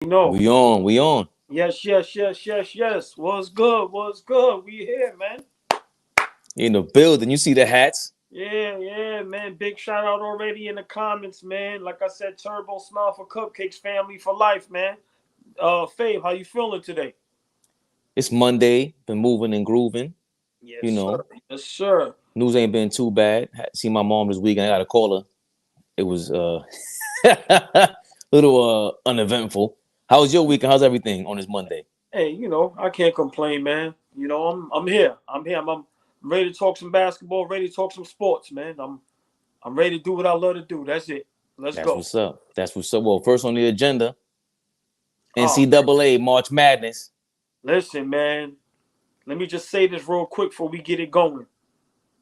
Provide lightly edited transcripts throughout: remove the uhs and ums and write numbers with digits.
No. We on. Yes. What's good? What's good? We here, man. In the building. You see the hats. Yeah, man. Big shout out already in the comments, man. Like I said, Turbo Smile for Cupcakes Family for Life, man. Fave, how you feeling today? It's Monday. Been moving and grooving. Yes, You sir. know, Yes, sir. news ain't been too bad. See my mom this weekend. I got to call her. It was little uneventful. How was your weekend? How's everything on this Monday? Hey, I can't complain, man. I'm here. I'm ready to talk some basketball, ready to talk some sports, man. I'm ready to do what I love to do. That's it. Let's That's go. what's up. That's what's up. Well, first on the agenda, Oh, NCAA March Madness. listen, man. Let me just say this real quick before we get it going.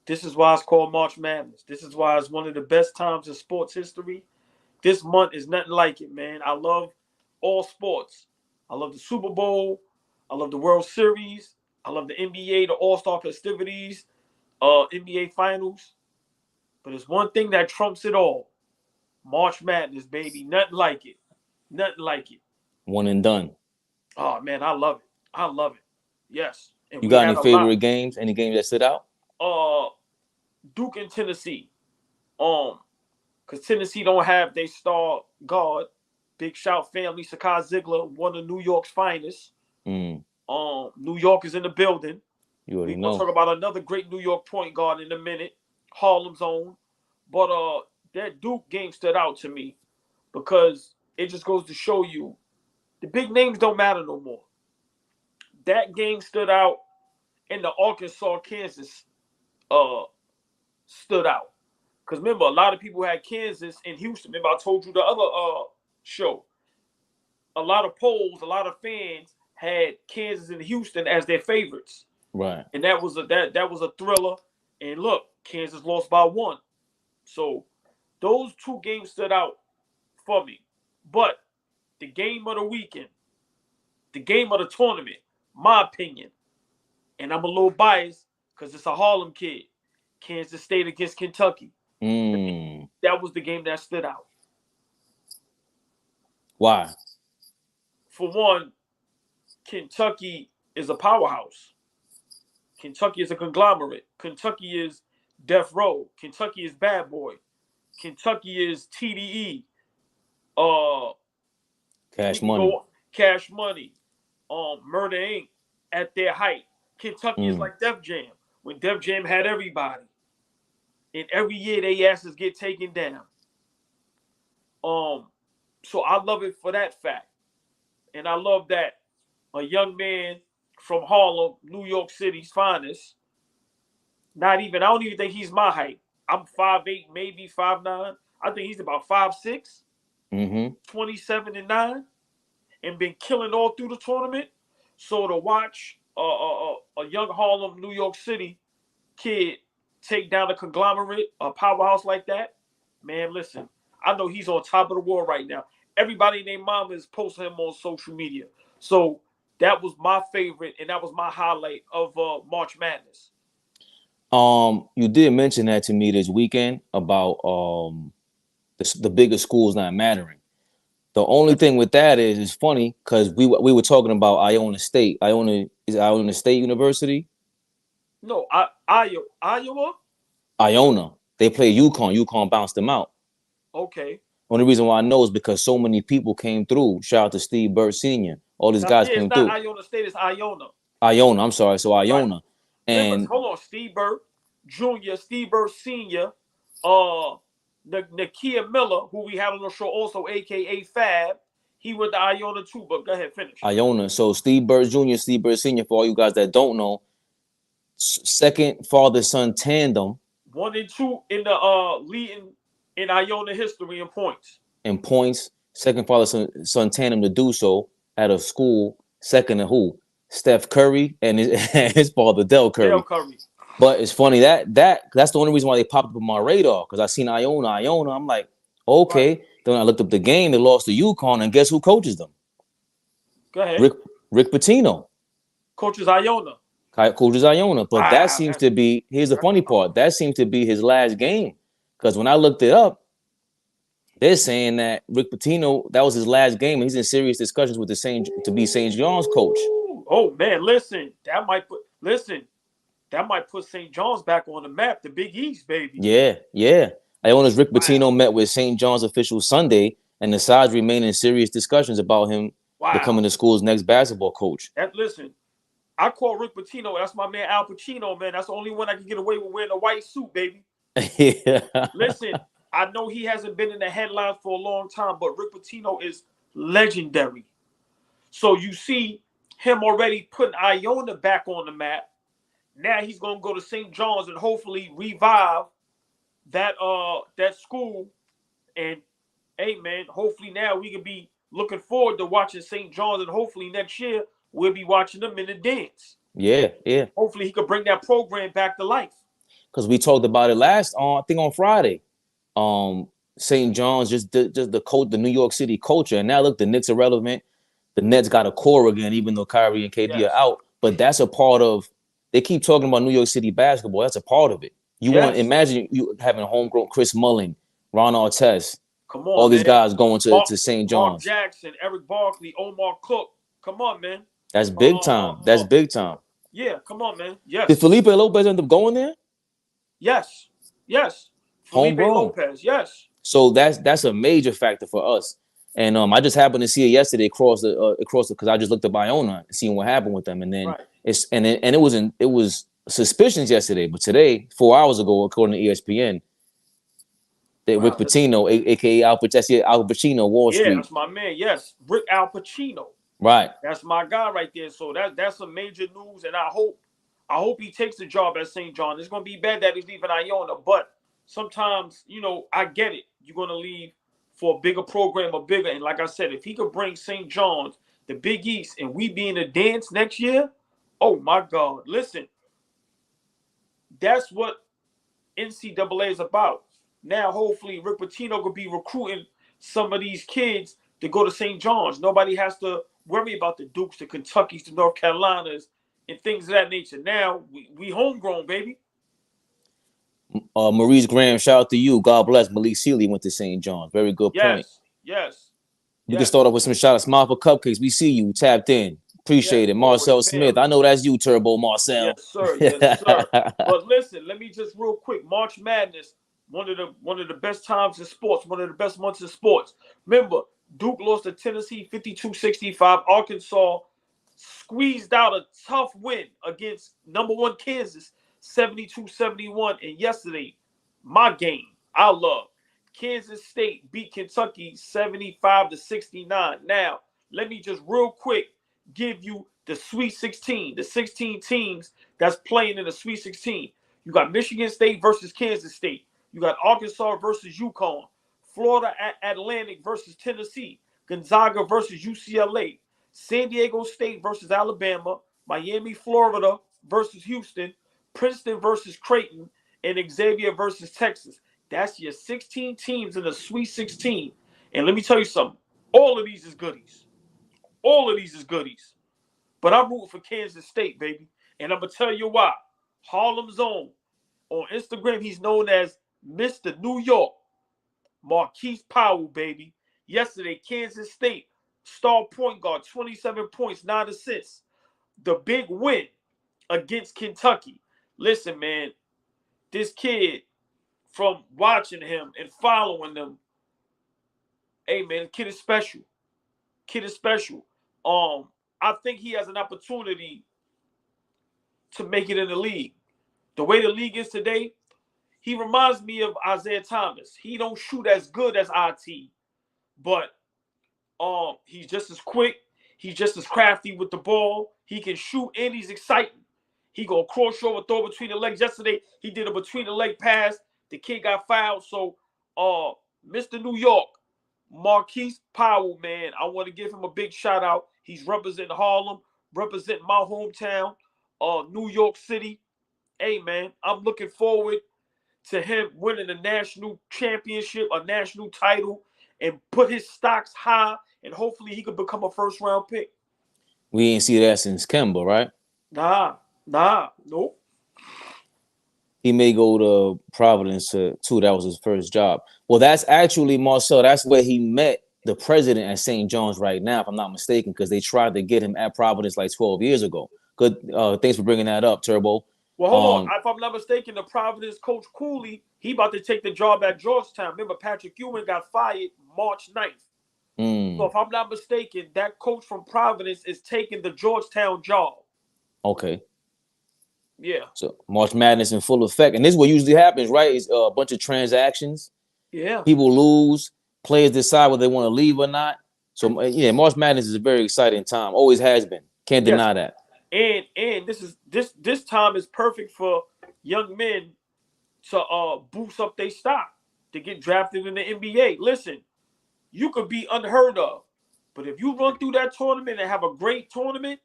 This is why it's called March Madness. This is why it's one of the best times in sports history. This month is nothing like it, man. I love all sports. I love the Super Bowl. I love the World Series. I love the NBA, the All-Star festivities, NBA Finals. But there's one thing that trumps it all. March Madness, baby. Nothing like it. Nothing like it. One and done. Oh, man, I love it. I love it. Yes. And You we got any had a lot. favorite games? Any games that stood out? Uh, Duke and Tennessee. Because Tennessee don't have their star guard. Big shout family, Sakai Ziegler, one of New York's finest. Mm, New York is in the building. you We're already gonna know. talk about another great New York point guard in a minute, Harlem's own. But that Duke game stood out to me because it just goes to show you the big names don't matter no more. That game stood out, and the Arkansas Kansas uh stood out. Because remember, a lot of people had Kansas and Houston. Remember, I told you the other show. A lot of polls, a lot of fans had Kansas and Houston as their favorites, Right. and that was a thriller. And look, Kansas lost by one. So those two games stood out for me. But the game of the weekend, the game of the tournament, my opinion, and I'm a little biased because it's a Harlem kid. Kansas State against Kentucky. Mm, That was the game that stood out. why? For one, Kentucky is a powerhouse. Kentucky is a conglomerate. Kentucky is Death Row. Kentucky is Bad Boy. Kentucky is TDE. Uh, we Cash can money. go Cash Money. Murder Inc. At their height. Kentucky is Mm. like Def Jam when Def Jam had everybody, and every year they asses get taken down. So I love it for that fact, and I love that a young man from Harlem, New York City's finest. Not even. I don't even think he's my height. I'm 5'8", maybe 5'9". I think he's about 5'6", Mm-hmm. 27-9, and been killing all through the tournament. So to watch a young Harlem, New York City kid take down a conglomerate, a powerhouse like that, man, listen, I know he's on top of the world right now. Everybody named Mama is posting him on social media. So that was my favorite, and that was my highlight of March Madness. You did mention that to me this weekend about the bigger schools not mattering. The only thing with that is it's funny because we were talking about Iona State. Iona State University. No, Iowa. Iona. They play UConn. UConn bounced them out. Okay. Only reason why I know is because so many people came through. Shout out to Steve Bird Sr. All these Now, guys yeah, it's came not through. Iona State, it's Iona. Iona. I'm sorry. So Right. Iona. Remember, And hold on, Steve Bird Jr., Steve Bird Sr., Nakia Miller, who we had on the show also, aka Fab, he went to Iona too, but go ahead, finish. Iona. So Steve Bird Jr., Steve Bird Sr., for all you guys that don't know, second father-son tandem 1 and 2 in the leading in Iona history in points. in points, second father-son tandem to do so at a school, second to who? Steph Curry and his father, Del Curry. Dale Curry. But it's funny that's the only reason why they popped up on my radar because I seen Iona. I'm like, okay. Right. Then I looked up the game. They lost to UConn, and guess who coaches them? Go ahead. Rick Pitino. Coaches Iona. Coaches Iona. But that Wow. seems to be, here's the funny part, that seems to be his last game. Because when I looked it up, They're saying that Rick Pitino, that was his last game, and he's in serious discussions with the St. John's coach. Oh man, listen, that might put St. John's back on the map, the Big East, baby. Yeah. Iona's Rick Pitino Wow. met with St. John's officials Sunday, and the sides remain in serious discussions about him becoming the school's next basketball coach. Listen, I call Rick Pitino. That's my man Al Pacino, man. That's the only one I can get away with wearing a white suit, baby. Yeah. Listen, I know he hasn't been in the headlines for a long time, but Rick Pitino is legendary. So you see him already putting Iona back on the map. Now he's gonna go to St. John's and hopefully revive that school. And hey man, hopefully now we can be looking forward to watching St. John's, and hopefully next year we'll be watching them in the dance. Yeah. Hopefully he could bring that program back to life. Because we talked about it last I think on Friday. St. John's just the coach, the New York City culture, and now look, the Knicks are relevant. The Nets got a core again, even though Kyrie and KD are out. But that's a part of. They keep talking about New York City basketball. That's a part of it. You want to imagine you having homegrown Chris Mullin, Ron Artest, come on, all these man. guys going to St. John's. Mark Jackson, Eric Barkley, Omar Cook. Come on, man. That's big time. That's big time. Yeah, come on, man. Yes. Did Felipe Lopez end up going there? Yes. Felipe Lopez. Yes. So that's a major factor for us. And I just happened to see it yesterday across the because I just looked at Iona and seeing what happened with them, and then it was suspicions yesterday, but today, 4 hours ago, according to ESPN, that Rick Pitino, aka Al Pacino, Wall Street. Yeah, that's my man. Yes, Rick Al Pacino. Right. That's my guy right there. So that's some major news, and I hope he takes the job at St. John. It's gonna be bad that he's leaving Iona, but sometimes, I get it. You're gonna leave for a bigger program, and like I said, if he could bring St. John's, the Big East, and we be in the dance next year, oh my God! Listen, that's what NCAA is about. Now, hopefully, Rick Pitino could be recruiting some of these kids to go to St. John's. Nobody has to worry about the Dukes, the Kentuckys, the North Carolinas, and things of that nature. Now, we homegrown, baby. Maurice Graham, shout out to you. God bless. Malik Sealy went to St. John's. Very good point. Yes. We can start off with some shout outs. Smile for Cupcakes. We see you. Tapped in. Appreciate it. Marcel Smith. I know that's you, Turbo Marcel. Yes, sir. But listen, let me just real quick. March Madness, one of the best times in sports, one of the best months in sports. Remember, Duke lost to Tennessee 52-65. Arkansas squeezed out a tough win against number 1 Kansas 72-71. And yesterday, my game, I love. Kansas State beat Kentucky 75-69. Now, let me just real quick give you the Sweet 16, the 16 teams that's playing in the Sweet 16. You got Michigan State versus Kansas State. You got Arkansas versus UConn. Florida Atlantic versus Tennessee. Gonzaga versus UCLA. San Diego State versus Alabama. Miami, Florida versus Houston. Princeton versus Creighton. And Xavier versus Texas. That's your 16 teams in the Sweet 16. And let me tell you something. All of these is goodies. But I'm rooting for Kansas State, baby. And I'm going to tell you why. Harlem's own. On Instagram, he's known as Mr. New York. Marquise Powell, baby. Yesterday, Kansas State, star point guard, 27 points, 9 assists. The big win against Kentucky. Listen, man, this kid, from watching him and following them, hey, man, the kid is special. I think he has an opportunity to make it in the league. The way the league is today, he reminds me of Isaiah Thomas. He don't shoot as good as IT, but he's just as quick. He's just as crafty with the ball. He can shoot and he's exciting. He go cross over, throw between the legs. Yesterday, he did a between the leg pass. The kid got fouled. So, Mr. New York, Marquise Powell, man, I want to give him a big shout out. He's representing Harlem, representing my hometown, New York City. Hey, man, I'm looking forward to him winning a national championship, a national title, and put his stocks high, and hopefully he could become a first-round pick. We ain't see that since Kemba, right? Nah, nope. he may go to Providence too. That was his first job. Well, that's actually Marcel. That's where he met the president at St. John's right now, if I'm not mistaken, because they tried to get him at Providence like 12 years ago. Good. Thanks for bringing that up, Turbo. Well, hold on. If I'm not mistaken, the Providence coach Cooley, he about to take the job at Georgetown. Remember, Patrick Ewing got fired March 9th. So if I'm not mistaken, that coach from Providence is taking the Georgetown job. Okay. Yeah. So March Madness in full effect. And this is what usually happens, right? It's a bunch of transactions. Yeah. People lose. Players decide whether they want to leave or not. So, yeah, March Madness is a very exciting time. Always has been. Can't deny that. And this time is perfect for young men to boost up their stock, to get drafted in the NBA. Listen, you could be unheard of, but if you run through that tournament and have a great tournament,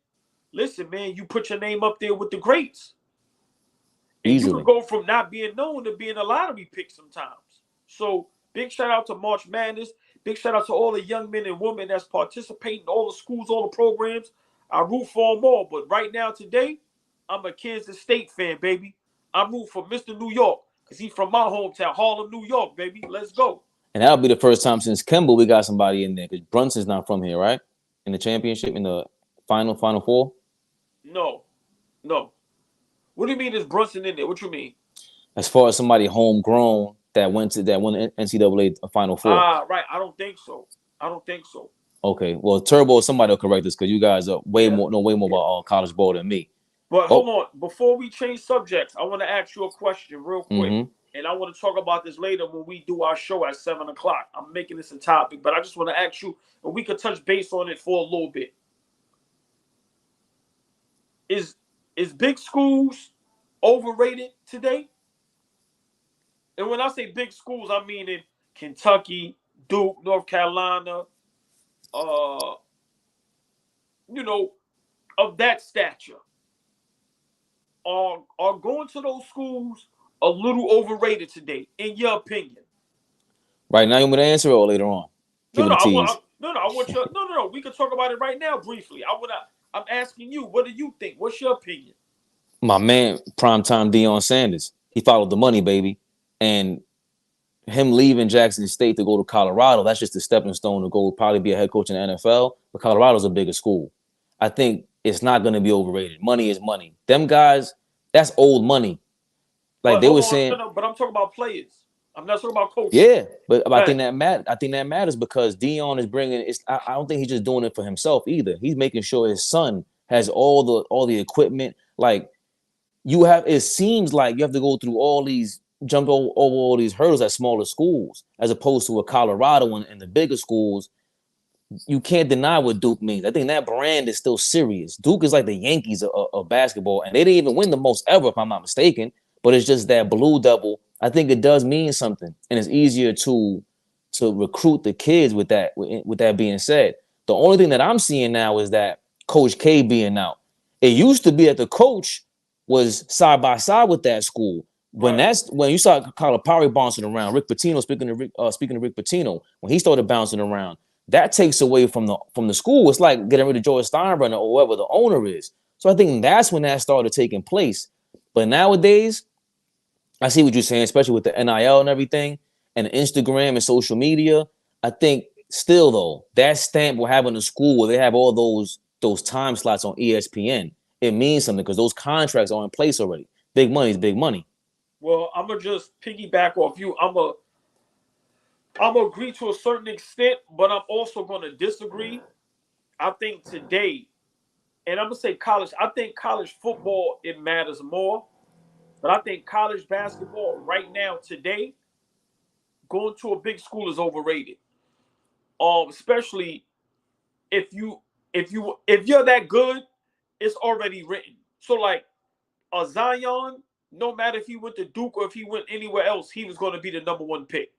listen, man, you put your name up there with the greats. And Easily. you can go from not being known to being a lottery pick sometimes. So big shout out to March Madness. Big shout out to all the young men and women that's participating, all the schools, all the programs. I root for them all. But right now, today, I'm a Kansas State fan, baby. I'm rooting for Mr. New York because he's from my hometown, Harlem, New York, baby. Let's go. And that'll be the first time since Kimball we got somebody in there, because Brunson's not from here, right? In the championship, in the Final Four? No. What do you mean is Brunson in there? What you mean? As far as somebody homegrown that won the NCAA Final Four. Right. I don't think so. Okay. Well, Turbo, somebody will correct us because you guys are way more about college ball than me. But hold on. Before we change subjects, I want to ask you a question real quick. Mm-hmm. And I want to talk about this later when we do our show at 7 o'clock. I'm making this a topic, but I just want to ask you, and we could touch base on it for a little bit. Is big schools overrated today? And when I say big schools, I mean in Kentucky, Duke, North Carolina, of that stature. Are going to those schools a little overrated today, in your opinion? Right now, you want me to answer it or later on? No. We can talk about it right now briefly. I'm asking you, what do you think? What's your opinion? My man, primetime Deion Sanders. He followed the money, baby. And him leaving Jackson State to go to Colorado, that's just a stepping stone to go probably be a head coach in the NFL. But Colorado's a bigger school. I think it's not going to be overrated. Money is money. Them guys, that's old money. Like they were saying. But I'm talking about players. I'm not talking about coaches. Yeah, but I think that matters because Deion is bringing. I don't think he's just doing it for himself either. He's making sure his son has all the equipment. Like it seems like you have to go through jump over all these hurdles at smaller schools, as opposed to a Colorado and the bigger schools. You can't deny what Duke means. I think that brand is still serious. Duke is like the Yankees of basketball, and they didn't even win the most ever, if I'm not mistaken. But it's just that Blue Devil. I think it does mean something, and it's easier to recruit the kids with that. With that being said, the only thing that I'm seeing now is that Coach K being out. It used to be that the coach was side by side with that school. When you saw Calipari bouncing around, Rick Pitino speaking to Rick Pitino, when he started bouncing around, that takes away from the school. It's like getting rid of George Steinbrenner or whoever the owner is. So I think that's when that started taking place. But nowadays, I see what you're saying, especially with the NIL and everything, and Instagram and social media. I think still though, that stamp we're having in school where they have all those time slots on ESPN, it means something because those contracts are in place already. Big money is big money. Well, I'm gonna just piggyback off you. I'm gonna agree to a certain extent, but I'm also gonna disagree. I think today, and I'm gonna say college. I think college football it matters more. But I think college basketball right now, today, going to a big school is overrated. Especially if you're that good, it's already written. So like a Zion, no matter if he went to Duke or if he went anywhere else, he was going to be the number one pick.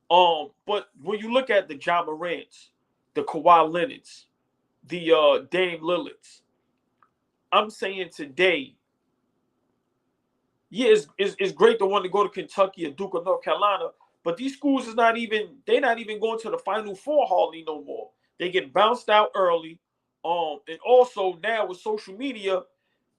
But when you look at the JaMorants, the Kawhi Leonards, the Dame Lillards, I'm saying today. Yeah, it's great to want to go to Kentucky or Duke or North Carolina, but these schools they're not even going to the Final Four hardly no more. They get bounced out early. And also now with social media,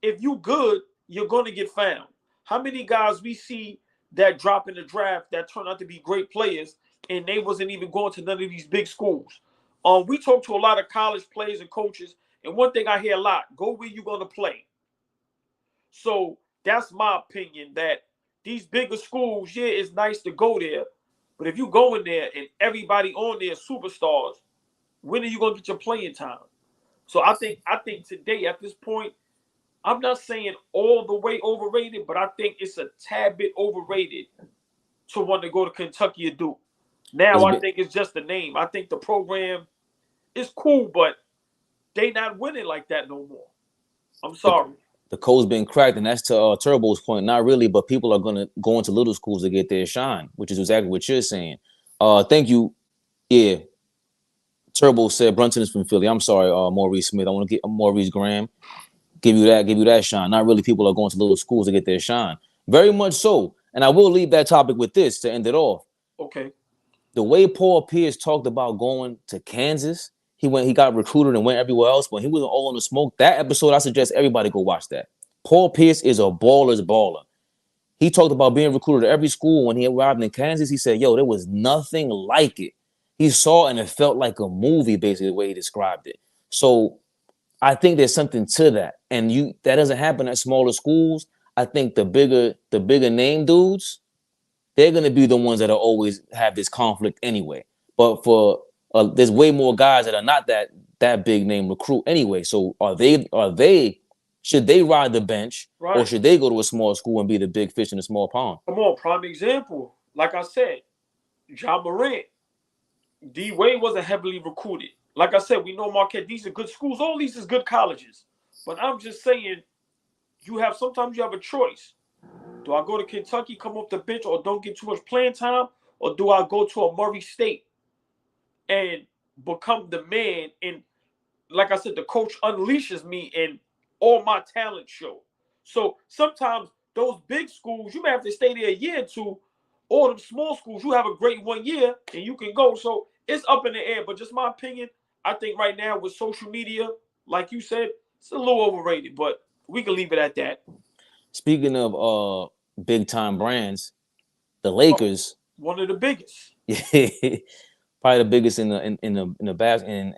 if you good, you're gonna get found. How many guys we see that drop in the draft that turn out to be great players, and they wasn't even going to none of these big schools? We talk to a lot of college players and coaches, and one thing I hear a lot: go where you're gonna play. So that's my opinion. That these bigger schools, yeah, it's nice to go there, but if you go in there and everybody on there superstars, when are you gonna get your playing time? So I think today at this point, I'm not saying all the way overrated, but I think it's a tad bit overrated to want to go to Kentucky or Duke. Now I think it's just the name. I think the program is cool, but they not winning like that no more. I'm sorry. The code's been cracked, and that's to Turbo's point. Not really, but people are going to go into little schools to get their shine, which is exactly what you're saying. Thank you. Yeah. Turbo said Brunson is from Philly. I'm sorry, Maurice Smith. I want to get Maurice Graham. Give you that shine. Not really people are going to little schools to get their shine. Very much so. And I will leave that topic with this to end it off. Okay. The way Paul Pierce talked about going to Kansas, he got recruited and went everywhere else, but he wasn't all on the smoke. That episode, I suggest everybody go watch that. Paul Pierce is a baller's baller. He talked about being recruited at every school. When he arrived in Kansas, he said, yo, there was nothing like it. He saw and it felt like a movie, basically, the way he described it. So I think there's something to that. And that doesn't happen at smaller schools. I think the bigger name dudes, they're going to be the ones that are always have this conflict anyway. But for there's way more guys that are not that big name recruit anyway. So should they ride the bench, right, or should they go to a small school and be the big fish in a small pond? Come on, prime example. Like I said, JaMorant, D Wade wasn't heavily recruited. Like I said, we know Marquette. These are good schools. All these is good colleges. But I'm just saying, sometimes you have a choice. Do I go to Kentucky, come off the bench, or don't get too much playing time? Or do I go to a Murray State and become the man? And like I said, the coach unleashes me and all my talent show. So sometimes those big schools, you may have to stay there a year or two. Or them small schools, you have a great 1 year and you can go. So it's up in the air. But just my opinion, I think right now with social media, like you said, it's a little overrated. But we can leave it at that. Speaking of big time brands, the Lakers, one of the biggest, probably the biggest in the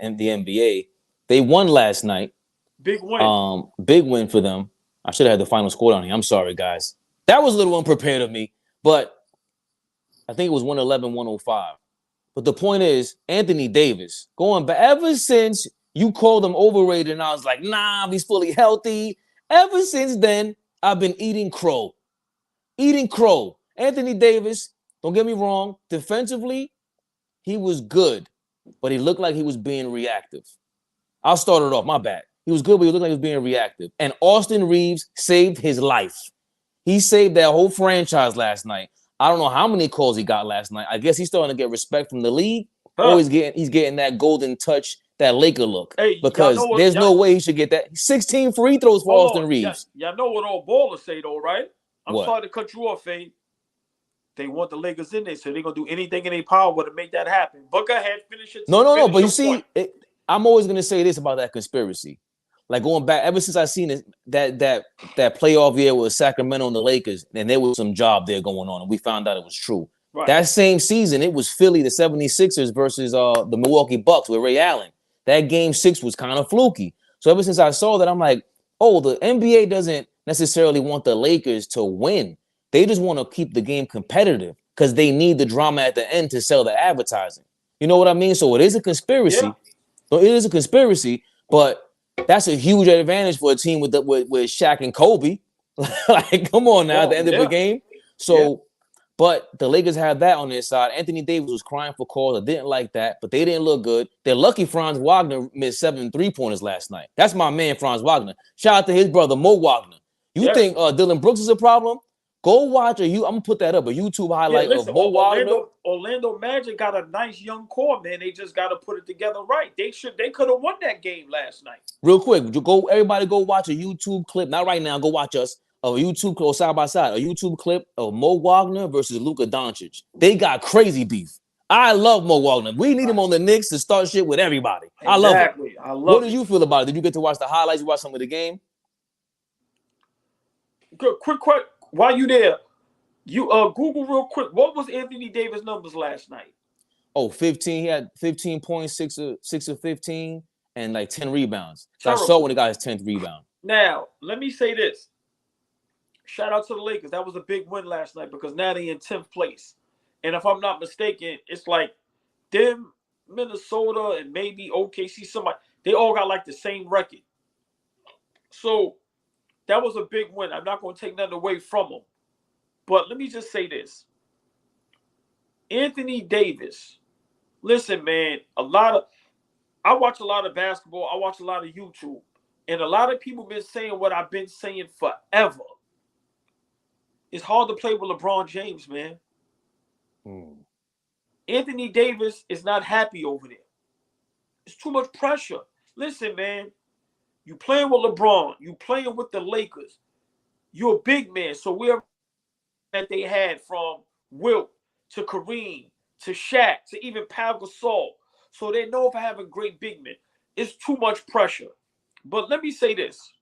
NBA. They won last night. Big win. Big win for them. I should have had the final score on here. I'm sorry, guys. That was a little unprepared of me, but I think it was 111-105. But the point is, Anthony Davis, going back ever since you called him overrated, and I was like, nah, he's fully healthy. Ever since then, I've been eating crow. Anthony Davis, don't get me wrong, defensively, he was good, but he looked like he was being reactive. I'll start it off, my bad. He was good, but he looked like he was being reactive. And Austin Reeves saved his life. He saved that whole franchise last night. I don't know how many calls he got last night. I guess he's starting to get respect from the league. He's getting that golden touch, that Laker look. Hey, because there's no way he should get that. 16 free throws for Austin Reeves. Y'all know what all ballers say, though, right? I'm what? Sorry to cut you off, Faye. They want the Lakers in there, so they're going to do anything in their power to make that happen. But go ahead, finish it. No. But you see, I'm always going to say this about that conspiracy. Like going back, ever since I seen that playoff year with Sacramento and the Lakers, and there was some job there going on, and we found out it was true. Right. That same season, it was Philly, the 76ers versus the Milwaukee Bucks with Ray Allen. That game 6 was kind of fluky. So ever since I saw that, I'm like, oh, the NBA doesn't necessarily want the Lakers to win. They just want to keep the game competitive because they need the drama at the end to sell the advertising. You know what I mean? So it is a conspiracy. Yeah. So it is a conspiracy, but that's a huge advantage for a team with Shaq and Kobe. Like, come on now, at the end of the game. So, but the Lakers have that on their side. Anthony Davis was crying for calls. I didn't like that, but they didn't look good. They're lucky Franz Wagner missed 7 3-pointers last night. That's my man, Franz Wagner. Shout out to his brother, Mo Wagner. You think Dylan Brooks is a problem? Go watch I'm gonna put that up, a YouTube highlight of Mo Wagner. Orlando Magic got a nice young core, man. They just got to put it together right. They could have won that game last night. Real quick, everybody go watch a YouTube clip. Not right now, go watch us. A YouTube clip side by side, a YouTube clip of Mo Wagner versus Luka Doncic. They got crazy beef. I love Mo Wagner. We need him on the Knicks to start shit with everybody. Exactly. I love it. What did you feel about it? Did you get to watch the highlights? You watch some of the game? Good. while you there, you Google real quick. What was Anthony Davis' numbers last night? Oh, 15. He had 15 points, 6 of 15, and like 10 rebounds. So I Terrible. saw when he got his 10th rebound. Now, let me say this. Shout out to the Lakers. That was a big win last night because now they're in 10th place. And if I'm not mistaken, it's like them, Minnesota, and maybe OKC, somebody, they all got like the same record. So that was a big win. I'm not going to take nothing away from them. But let me just say this. Anthony Davis, listen, man, I watch a lot of basketball. I watch a lot of YouTube. And a lot of people been saying what I've been saying forever. It's hard to play with LeBron James, man. Anthony Davis is not happy over there. It's too much pressure. Listen, man, you playing with LeBron. You playing with the Lakers. You're a big man. So wherever that they had from Wilt to Kareem to Shaq to even Pau Gasol. So they know for having great big men. It's too much pressure. But let me say this.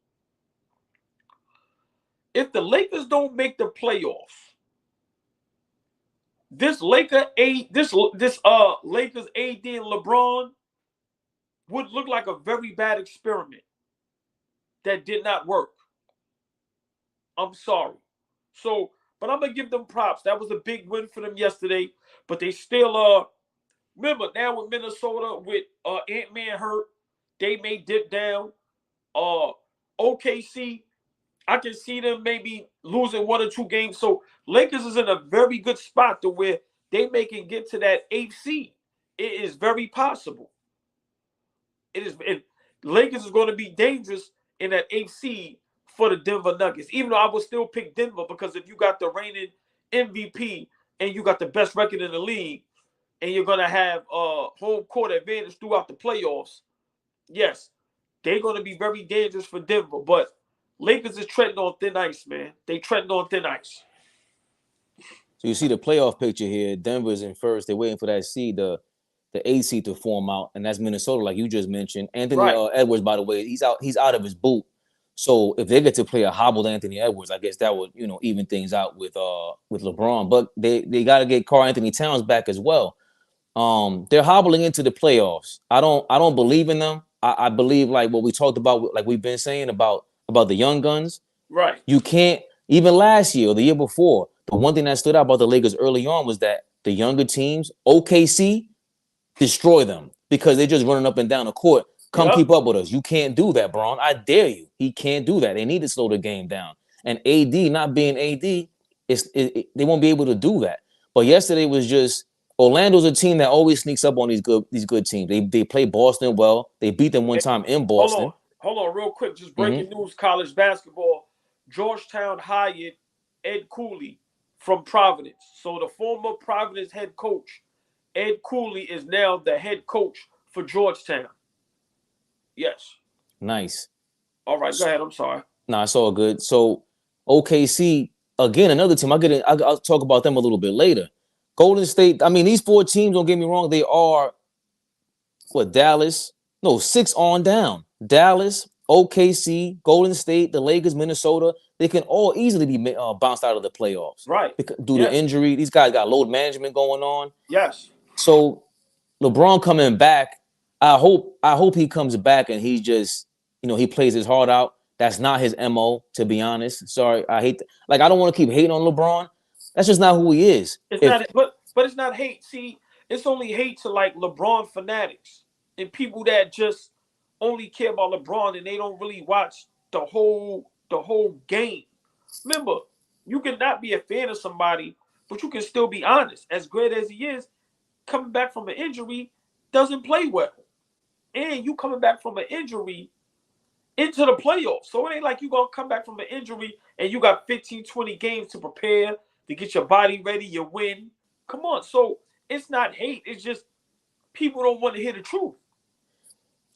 If the Lakers don't make the playoffs, this Lakers AD and LeBron would look like a very bad experiment that did not work. I'm sorry. So, but I'm gonna give them props. That was a big win for them yesterday. But they still remember now with Minnesota with Ant-Man hurt, they may dip down. OKC, I can see them maybe losing 1 or 2 games. So Lakers is in a very good spot to where they may can get to that 8th seed. It is very possible. It is. And Lakers is going to be dangerous in that 8th seed for the Denver Nuggets. Even though I would still pick Denver because if you got the reigning MVP and you got the best record in the league and you're going to have home court advantage throughout the playoffs, yes, they're going to be very dangerous for Denver. But Lakers is treading on thin ice, man. They treading on thin ice. So you see the playoff picture here. Denver's in first. They're waiting for that seed, the 8th seed to form out, and that's Minnesota, like you just mentioned. Anthony Edwards, by the way, he's out of his boot. So if they get to play a hobbled Anthony Edwards, I guess that would, even things out with LeBron. But they got to get Karl Anthony Towns back as well. They're hobbling into the playoffs. I don't believe in them. I believe like what we talked about, like we've been saying about the young guns. Right. You can't, even last year or the year before, the one thing that stood out about the Lakers early on was that the younger teams, OKC, destroy them because they're just running up and down the court. Come keep up with us. You can't do that, Bron. I dare you. He can't do that. They need to slow the game down. And AD, not being AD, they won't be able to do that. But yesterday was just Orlando's a team that always sneaks up on these good teams. They play Boston well. They beat them one time in Boston. Hold on, real quick. Just breaking news, college basketball. Georgetown hired Ed Cooley from Providence. So the former Providence head coach, Ed Cooley, is now the head coach for Georgetown. Yes. Nice. All right, go ahead. I'm sorry. Nah, it's all good. So OKC, again, another team. I'll talk about them a little bit later. Golden State, I mean, these 4 teams, don't get me wrong, they are, Dallas? No, 6 on down. Dallas, OKC, Golden State, the Lakers, Minnesota, they can all easily be bounced out of the playoffs. Right. Due to injury. These guys got load management going on. Yes. So LeBron coming back, I hope he comes back and he just, he plays his heart out. That's not his MO, to be honest. Sorry, I hate I don't want to keep hating on LeBron. That's just not who he is. But it's not hate. See, it's only hate to like LeBron fanatics and people that just only care about LeBron and they don't really watch the whole game. Remember, you can not be a fan of somebody, but you can still be honest. As great as he is, coming back from an injury doesn't play well. And you coming back from an injury into the playoffs. So it ain't like you going to come back from an injury and you got 15, 20 games to prepare, to get your body ready, you win. Come on. So it's not hate. It's just people don't want to hear the truth.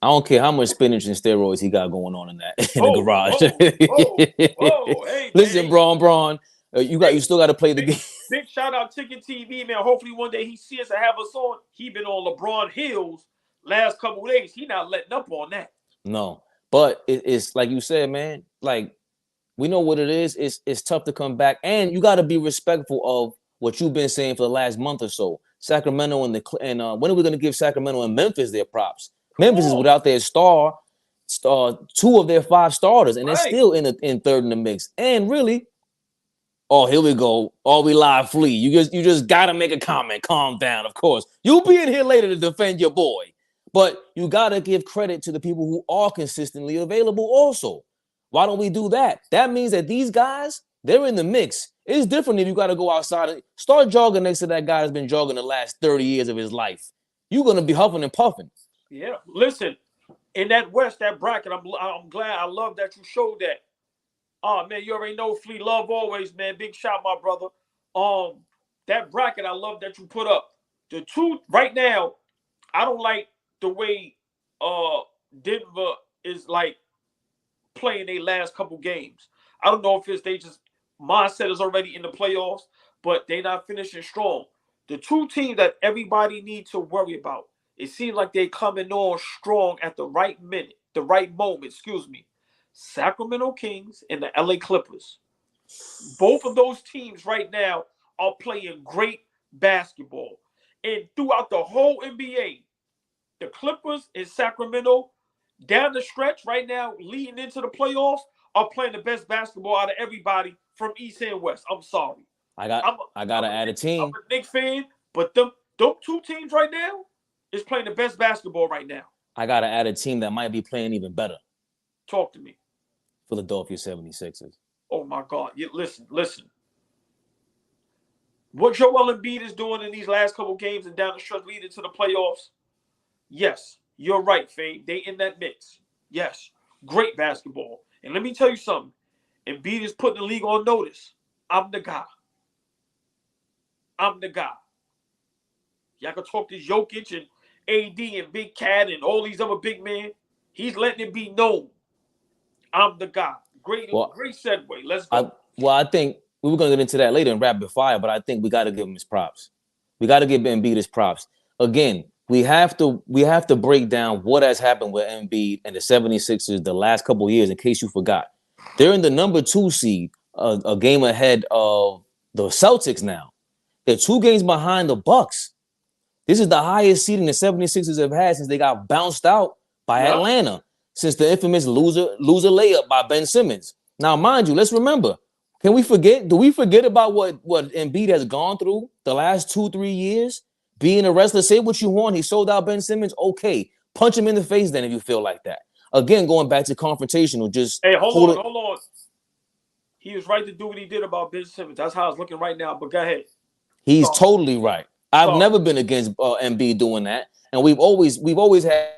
I don't care how much spinach and steroids he got going on in the garage. Hey, listen, Bron, you still got to play the game. Big shout out Ticket TV, man. Hopefully one day he sees us and have us on. He been on LeBron Hills last couple of days. He not letting up on that. No, but it's like you said, man. Like We know what it is. It's tough to come back, and you got to be respectful of what you've been saying for the last month or so. Sacramento and when are we going to give Sacramento and Memphis their props? Memphis is without their star, 2 of their 5 starters, and they're still in third in the mix. And really, oh, here we go. All we live flee. You just gotta make a comment. Calm down, of course. You'll be in here later to defend your boy. But you gotta give credit to the people who are consistently available also. Why don't we do that? That means that these guys, they're in the mix. It's different if you gotta go outside and start jogging next to that guy that's been jogging the last 30 years of his life. You're gonna be huffing and puffing. Yeah. Listen, in that West, that bracket, I'm glad. I love that you showed that. Oh man, you already know Flea love always, man. Big shout, my brother. That bracket I love that you put up. The two right now, I don't like the way Denver is like playing their last couple games. I don't know if it's they just mindset is already in the playoffs, but they not finishing strong. The two teams that everybody needs to worry about, it seems like they coming on strong at the right minute, the right moment, excuse me. Sacramento Kings and the LA Clippers. Both of those teams right now are playing great basketball. And throughout the whole NBA, the Clippers in Sacramento, down the stretch right now, leading into the playoffs, are playing the best basketball out of everybody from East and West. I'm sorry. I gotta add a team. I'm a Knicks fan, but them two teams right now is playing the best basketball right now. I gotta add a team that might be playing even better. Talk to me. Philadelphia 76ers. Oh my God. Listen. What Joel Embiid is doing in these last couple games and down the stretch leading to the playoffs, yes, you're right, Fabe. They in that mix. Yes, great basketball. And let me tell you something. Embiid is putting the league on notice. I'm the guy. Y'all can talk to Jokic and AD and Big Cat and all these other big men. He's letting it be known. I'm the guy. Great segue. Let's go. I think we were going to get into that later in rapid fire, but I think we got to give him his props. We got to give Embiid his props. Again, we have to break down what has happened with Embiid and the 76ers the last couple of years, in case you forgot. They're in the number 2 seed, a game ahead of the Celtics now. They're 2 games behind the Bucks. This is the highest seeding the 76ers have had since they got bounced out by Atlanta, since the infamous loser layup by Ben Simmons. Now, mind you, let's remember, do we forget about what Embiid has gone through the last 2-3 years? Being a wrestler, say what you want. He sold out Ben Simmons. Okay, punch him in the face then if you feel like that. Again, going back to confrontational, just hold on. He was right to do what he did about Ben Simmons. That's how it's looking right now. But go ahead. He's totally right. I've never been against Embiid doing that, and we've always had.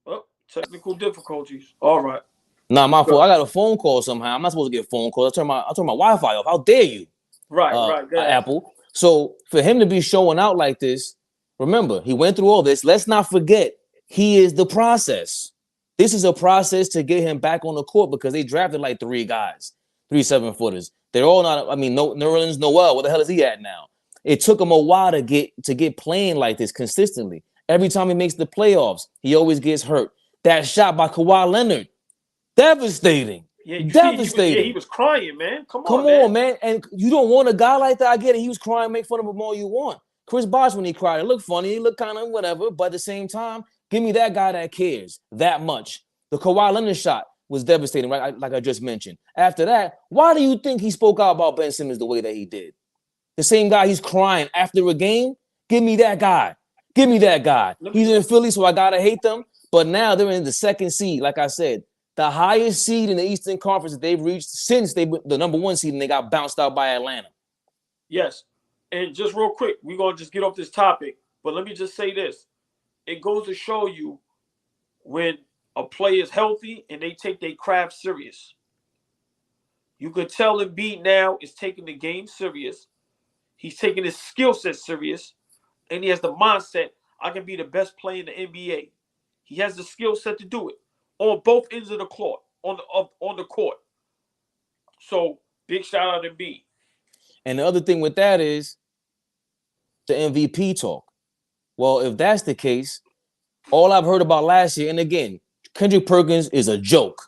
Oh, technical difficulties. All right. Nah, my fault. I got a phone call somehow. I'm not supposed to get phone calls. I turn my Wi-Fi off. How dare you? Right. Apple. So for him to be showing out like this, remember, he went through all this. Let's not forget, he is the process. This is a process to get him back on the court because they drafted like 3 guys, 3 7-footers. They're all not. I mean, Nerlens Noel. Where the hell is he at now? It took him a while to get playing like this consistently. Every time he makes the playoffs, he always gets hurt. That shot by Kawhi Leonard, devastating. Yeah, devastating. He was crying, man. Come on, man. And you don't want a guy like that. I get it. He was crying. Make fun of him all you want. Chris Bosh, when he cried, it looked funny. He looked kind of whatever. But at the same time, give me that guy that cares that much. The Kawhi Leonard shot was devastating, right? Like I just mentioned. After that, why do you think he spoke out about Ben Simmons the way that he did? The same guy he's crying after a game? Give me that guy. He's in Philly, so I got to hate them. But now they're in the 2nd seed, like I said. The highest seed in the Eastern Conference that they've reached since they were the number 1 seed and they got bounced out by Atlanta. Yes. And just real quick, we're going to just get off this topic. But let me just say this. It goes to show you when a player is healthy and they take their craft serious. You could tell Embiid now is taking the game serious. He's taking his skill set serious. And he has the mindset, I can be the best player in the NBA. He has the skill set to do it. On both ends of the court, on the court. So big shout out to Embiid. And the other thing with that is the MVP talk. Well, if that's the case, all I've heard about last year, and again, Kendrick Perkins is a joke.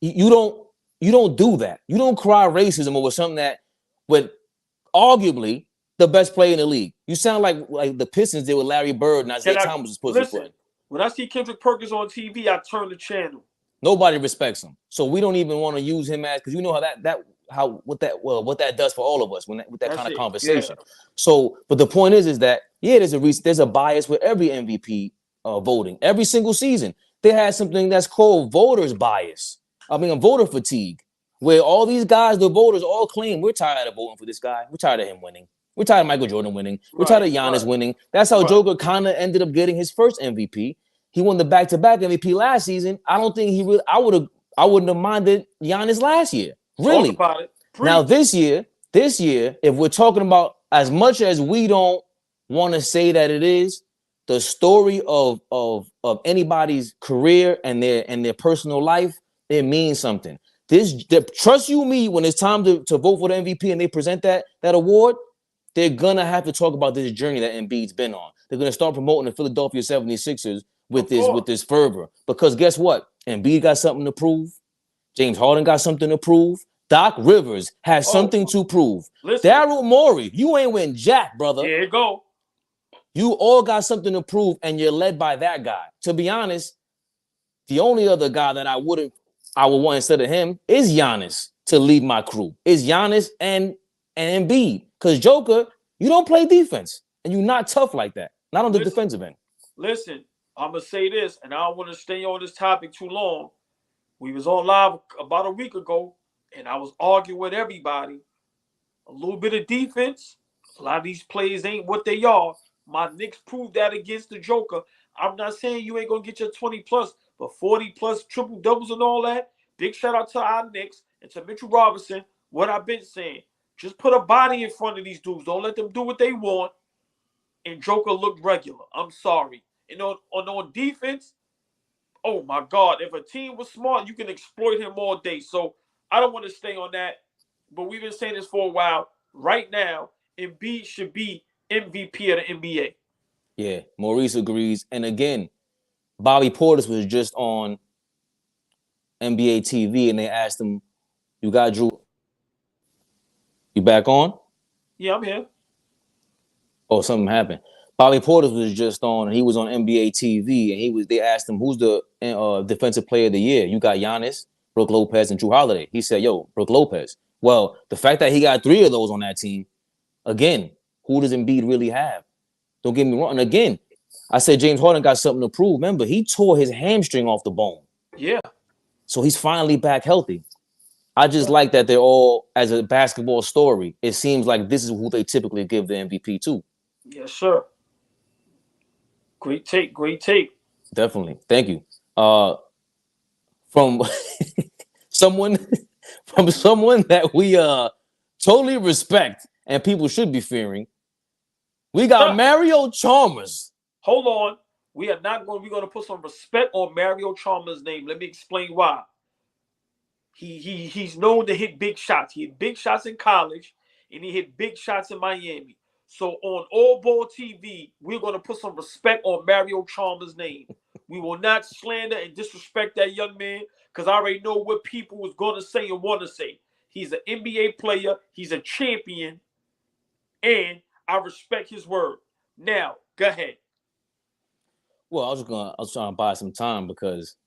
You don't do that. You don't cry racism over something that with arguably the best player in the league. You sound like the Pistons did with Larry Bird and Isaiah Thomas was pussyfoot. When I see Kendrick Perkins on TV, I turn the channel. Nobody respects him, so we don't even want to use him as because you know what that does for all of us with that kind of conversation. Yeah. So, but the point is that there's a bias with every MVP voting every single season. They had something that's called voters bias. Voter fatigue, where all these guys, the voters, all claim we're tired of voting for this guy. We're tired of him winning. We're tired of Michael Jordan winning. We're tired of Giannis winning. That's how Joker kind of ended up getting his first MVP. He won the back-to-back MVP last season. I don't think he really. I wouldn't have minded Giannis last year. Really. Talk about it. Now this year, if we're talking about as much as we don't want to say that it is the story of anybody's career and their personal life, it means something. Trust you me, when it's time to vote for the MVP and they present that award, they're gonna have to talk about this journey that Embiid's been on. They're gonna start promoting the Philadelphia 76ers with this fervor. Because guess what? Embiid got something to prove. James Harden got something to prove. Doc Rivers has something to prove. Daryl Morey, you ain't win jack, brother. There you go. You all got something to prove, and you're led by that guy. To be honest, the only other guy that I would want instead of him is Giannis to lead my crew. Is Giannis and Embiid. Because Joker, you don't play defense, and you're not tough like that. Not on the defensive end. Listen, I'm going to say this, and I don't want to stay on this topic too long. We was on live about a week ago, and I was arguing with everybody. A little bit of defense. A lot of these plays ain't what they are. My Knicks proved that against the Joker. I'm not saying you ain't going to get your 20+, but 40+ triple-doubles and all that. Big shout-out to our Knicks and to Mitchell Robinson. What I've been saying, just put a body in front of these dudes. Don't let them do what they want. And Joker looked regular. I'm sorry. And on defense, oh, my God. If a team was smart, you can exploit him all day. So I don't want to stay on that. But we've been saying this for a while. Right now, Embiid should be MVP of the NBA. Yeah, Maurice agrees. And again, Bobby Portis was just on NBA TV, and they asked him, you got Drew. You back on? Yeah, I'm here. Oh, something happened. Bobby Portis was just on, and he was on NBA TV, and they asked him, who's the defensive player of the year? You got Giannis, Brook Lopez, and Drew Holiday. He said, Brook Lopez. Well, the fact that he got 3 of those on that team, again, who does Embiid really have? Don't get me wrong. And again, I said James Harden got something to prove. Remember, he tore his hamstring off the bone. Yeah. So he's finally back healthy. I just like that they're all, as a basketball story, it seems like this is who they typically give the MVP to. Yes, sir. Great take. Definitely. Thank you. From someone that we totally respect and people should be fearing, we got Mario Chalmers. Hold on. We're going to put some respect on Mario Chalmers' name. Let me explain why. He's known to hit big shots. He hit big shots in college, and he hit big shots in Miami. So on Allball TV, we're going to put some respect on Mario Chalmers' name. We will not slander and disrespect that young man, because I already know what people was going to say and want to say. He's an NBA player. He's a champion, and I respect his word. Now, go ahead. Well, I was trying to buy some time because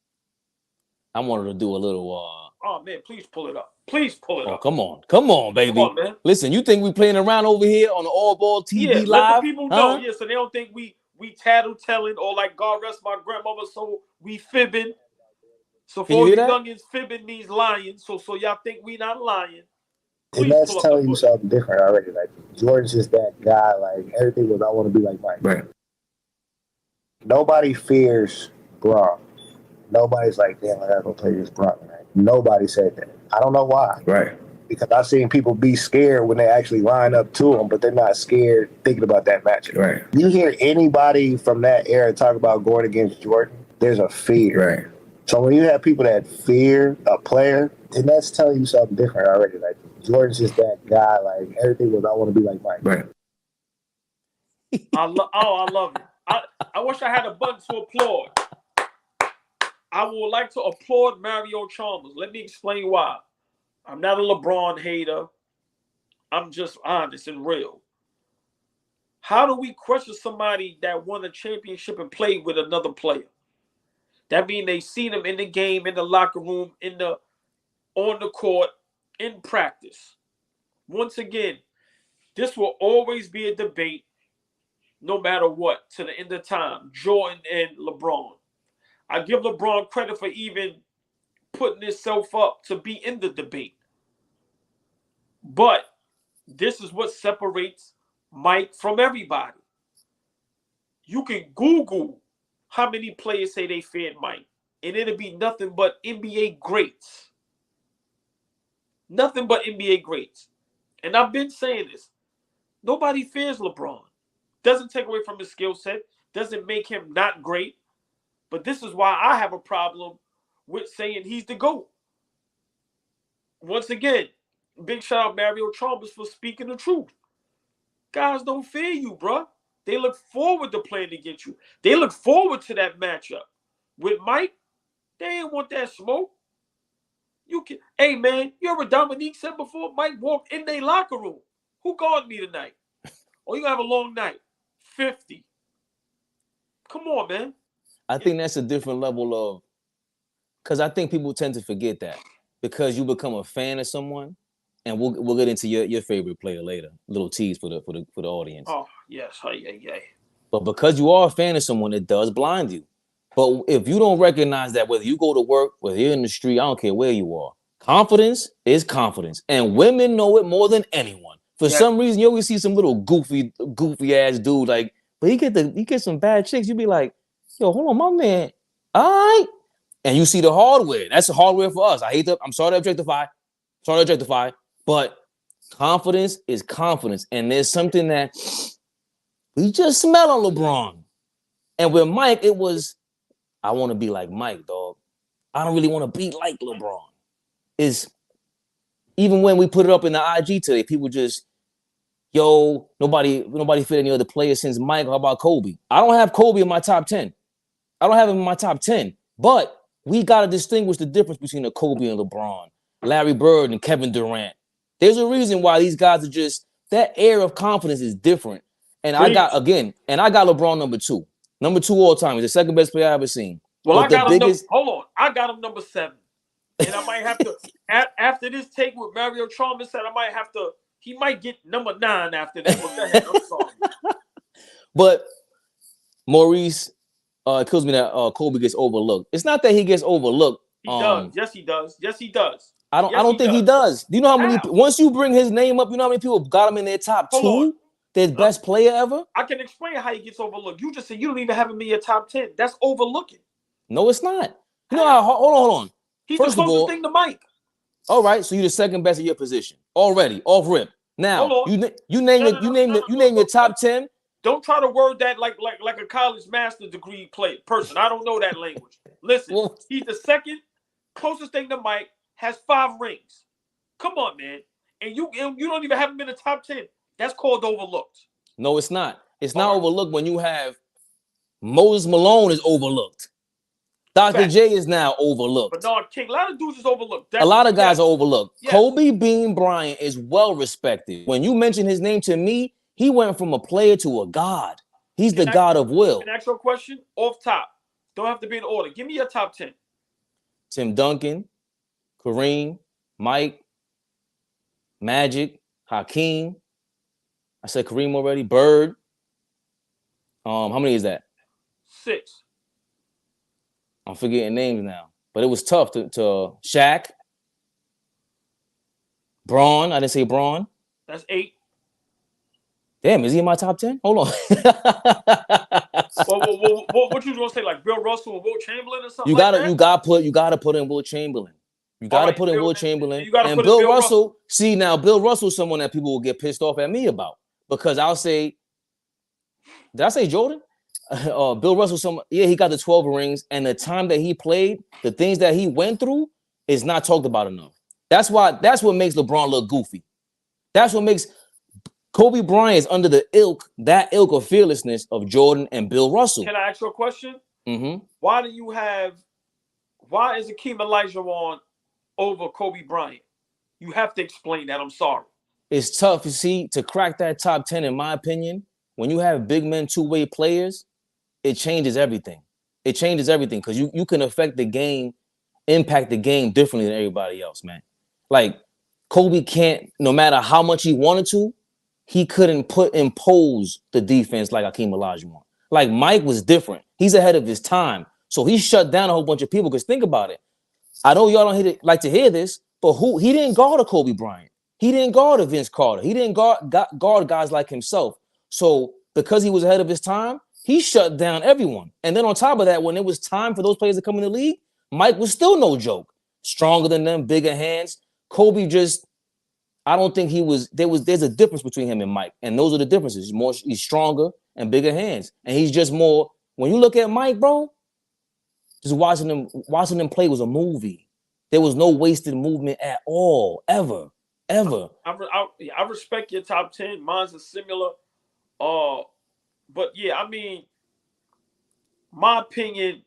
I wanted to do a little. Oh man, please pull it up. Please pull it up. Come on, baby. Come on, man. Listen, you think we playing around over here on the Allball TV live? Let the people know. Yeah, so they don't think we tattletelling or like God rest my grandmother. So we fibbing. So for you youngins, fibbing means lying. So y'all think we not lying. Please, and that's telling you something different already. Like Jordan's just that guy. Like everything was, I want to be like Mike. Right. Nobody fears Bron. Nobody's like, damn, I gotta go play this Bron. Right? Nobody said that. I don't know why. Right. Because I've seen people be scared when they actually line up to him, but they're not scared thinking about that matchup. Right. You hear anybody from that era talk about going against Jordan, there's a fear. Right. So when you have people that fear a player, then that's telling you something different already. Like Jordan's just that guy. Like everything was, I want to be like Mike. Right. I love it. I wish I had a button to applaud. I would like to applaud Mario Chalmers. Let me explain why. I'm not a LeBron hater. I'm just honest and real. How do we question somebody that won a championship and played with another player? That means they seen him in the game, in the locker room, on the court, in practice. Once again, this will always be a debate, no matter what, to the end of time. Jordan and LeBron. I give LeBron credit for even putting himself up to be in the debate. But this is what separates Mike from everybody. You can Google how many players say they feared Mike, and it'll be nothing but NBA greats. Nothing but NBA greats. And I've been saying this. Nobody fears LeBron. Doesn't take away from his skill set. Doesn't make him not great. But this is why I have a problem with saying he's the GOAT. Once again, big shout out Mario Chalmers for speaking the truth. Guys don't fear you, bro. They look forward to playing against you. They look forward to that matchup. With Mike, they ain't want that smoke. Hey, man, you ever Dominique said before, Mike walked in their locker room. Who guarded me tonight? Oh, you gonna have a long night. 50. Come on, man. I think that's a different level of, because I think people tend to forget that because you become a fan of someone, and we'll get into your favorite player later. A little tease for the audience. Oh yes, hey. But because you are a fan of someone, it does blind you. But if you don't recognize that, whether you go to work, whether you're in the street, I don't care where you are, confidence is confidence, and women know it more than anyone. For some reason, you always see some little goofy ass dude like, but he get some bad chicks. You be like, yo, hold on, my man, all right. And you see the hardware. That's the hardware for us. I'm sorry to objectify, but confidence is confidence. And there's something that we just smell on LeBron. And with Mike, it was, I want to be like Mike, dog. I don't really want to be like LeBron. Even when we put it up in the IG today, people just, yo, nobody fit any other player since Mike. How about Kobe? I don't have Kobe in my top 10. I don't have him in my top 10. But we got to distinguish the difference between a Kobe and LeBron, Larry Bird and Kevin Durant. There's a reason why these guys are just, that air of confidence is different. And I got LeBron number 2. Number 2 all time. He's the second best player I've ever seen. Well, I got him number 7. And I might have to, after this take with Mario Chalmers said, he might get number 9 after that. But go ahead, I'm sorry. But Maurice, it kills me that Kobe gets overlooked. It's not that he gets overlooked. He does. Yes, he does. Yes, he does. I don't think he does. Do you know how many? Once you bring his name up, you know how many people got him in their top 2? Their best player ever? I can explain how he gets overlooked. You just said you don't even have him in your top 10. That's overlooking. No, it's not. You know how? Hold on. He's the closest thing to Mike. All right, so you're the second best in your position already, off rip. Now you name your top 10. Don't try to word that like a college master's degree person. I don't know that language. Listen, he's the second closest thing to Mike. Has 5 rings. Come on, man. And you don't even have him in the top 10. That's called overlooked. No, it's not. It's not overlooked when you have Moses Malone is overlooked. Dr. J is now overlooked. But no, King, a lot of dudes is overlooked. A lot of guys are overlooked. Yes. Kobe Bean Bryant is well respected. When you mention his name to me, he went from a player to a god. He's the god of will. Can I ask you a question? Off top. Don't have to be in order. Give me your top 10. Tim Duncan, Kareem, Mike, Magic, Hakeem. I said Kareem already. Bird. How many is that? 6. I'm forgetting names now, but it was tough to Shaq. Braun. I didn't say Braun. That's 8. Damn, is he in my top 10? Hold on. What you gonna say? Like Bill Russell and Will Chamberlain or something? You gotta put in Will Chamberlain. You gotta put in Will Chamberlain. And Bill Russell. See, now Bill Russell is someone that people will get pissed off at me about because I'll say, did I say Jordan? Bill Russell, he got the 12 rings, and the time that he played, the things that he went through is not talked about enough. That's what makes LeBron look goofy. That's what makes Kobe Bryant is under the ilk of fearlessness of Jordan and Bill Russell. Can I ask you a question? Mm-hmm. Why do you have why is Akeem Olajuwon over Kobe Bryant? You have to explain that. I'm sorry. It's tough, you see, to crack that top 10, in my opinion. When you have big men, two-way players, it changes everything. It changes everything because you can affect the game, impact the game differently than everybody else, man. Like, Kobe can't, no matter how much he wanted to, he couldn't impose the defense like Akeem Olajuwon. Like, Mike was different. He's ahead of his time. So he shut down a whole bunch of people because think about it. I know y'all don't like to hear this, but he didn't guard a Kobe Bryant. He didn't guard a Vince Carter. He didn't guard guys like himself. So because he was ahead of his time, he shut down everyone. And then on top of that, when it was time for those players to come in the league, Mike was still no joke. Stronger than them, bigger hands. Kobe just, I don't think there's a difference between him and Mike. And those are the differences. He's stronger and bigger hands. And he's just more, when you look at Mike, bro, just watching them play was a movie. There was no wasted movement at all, ever. I respect your top 10. Mine's a similar. But yeah, I mean, my opinion,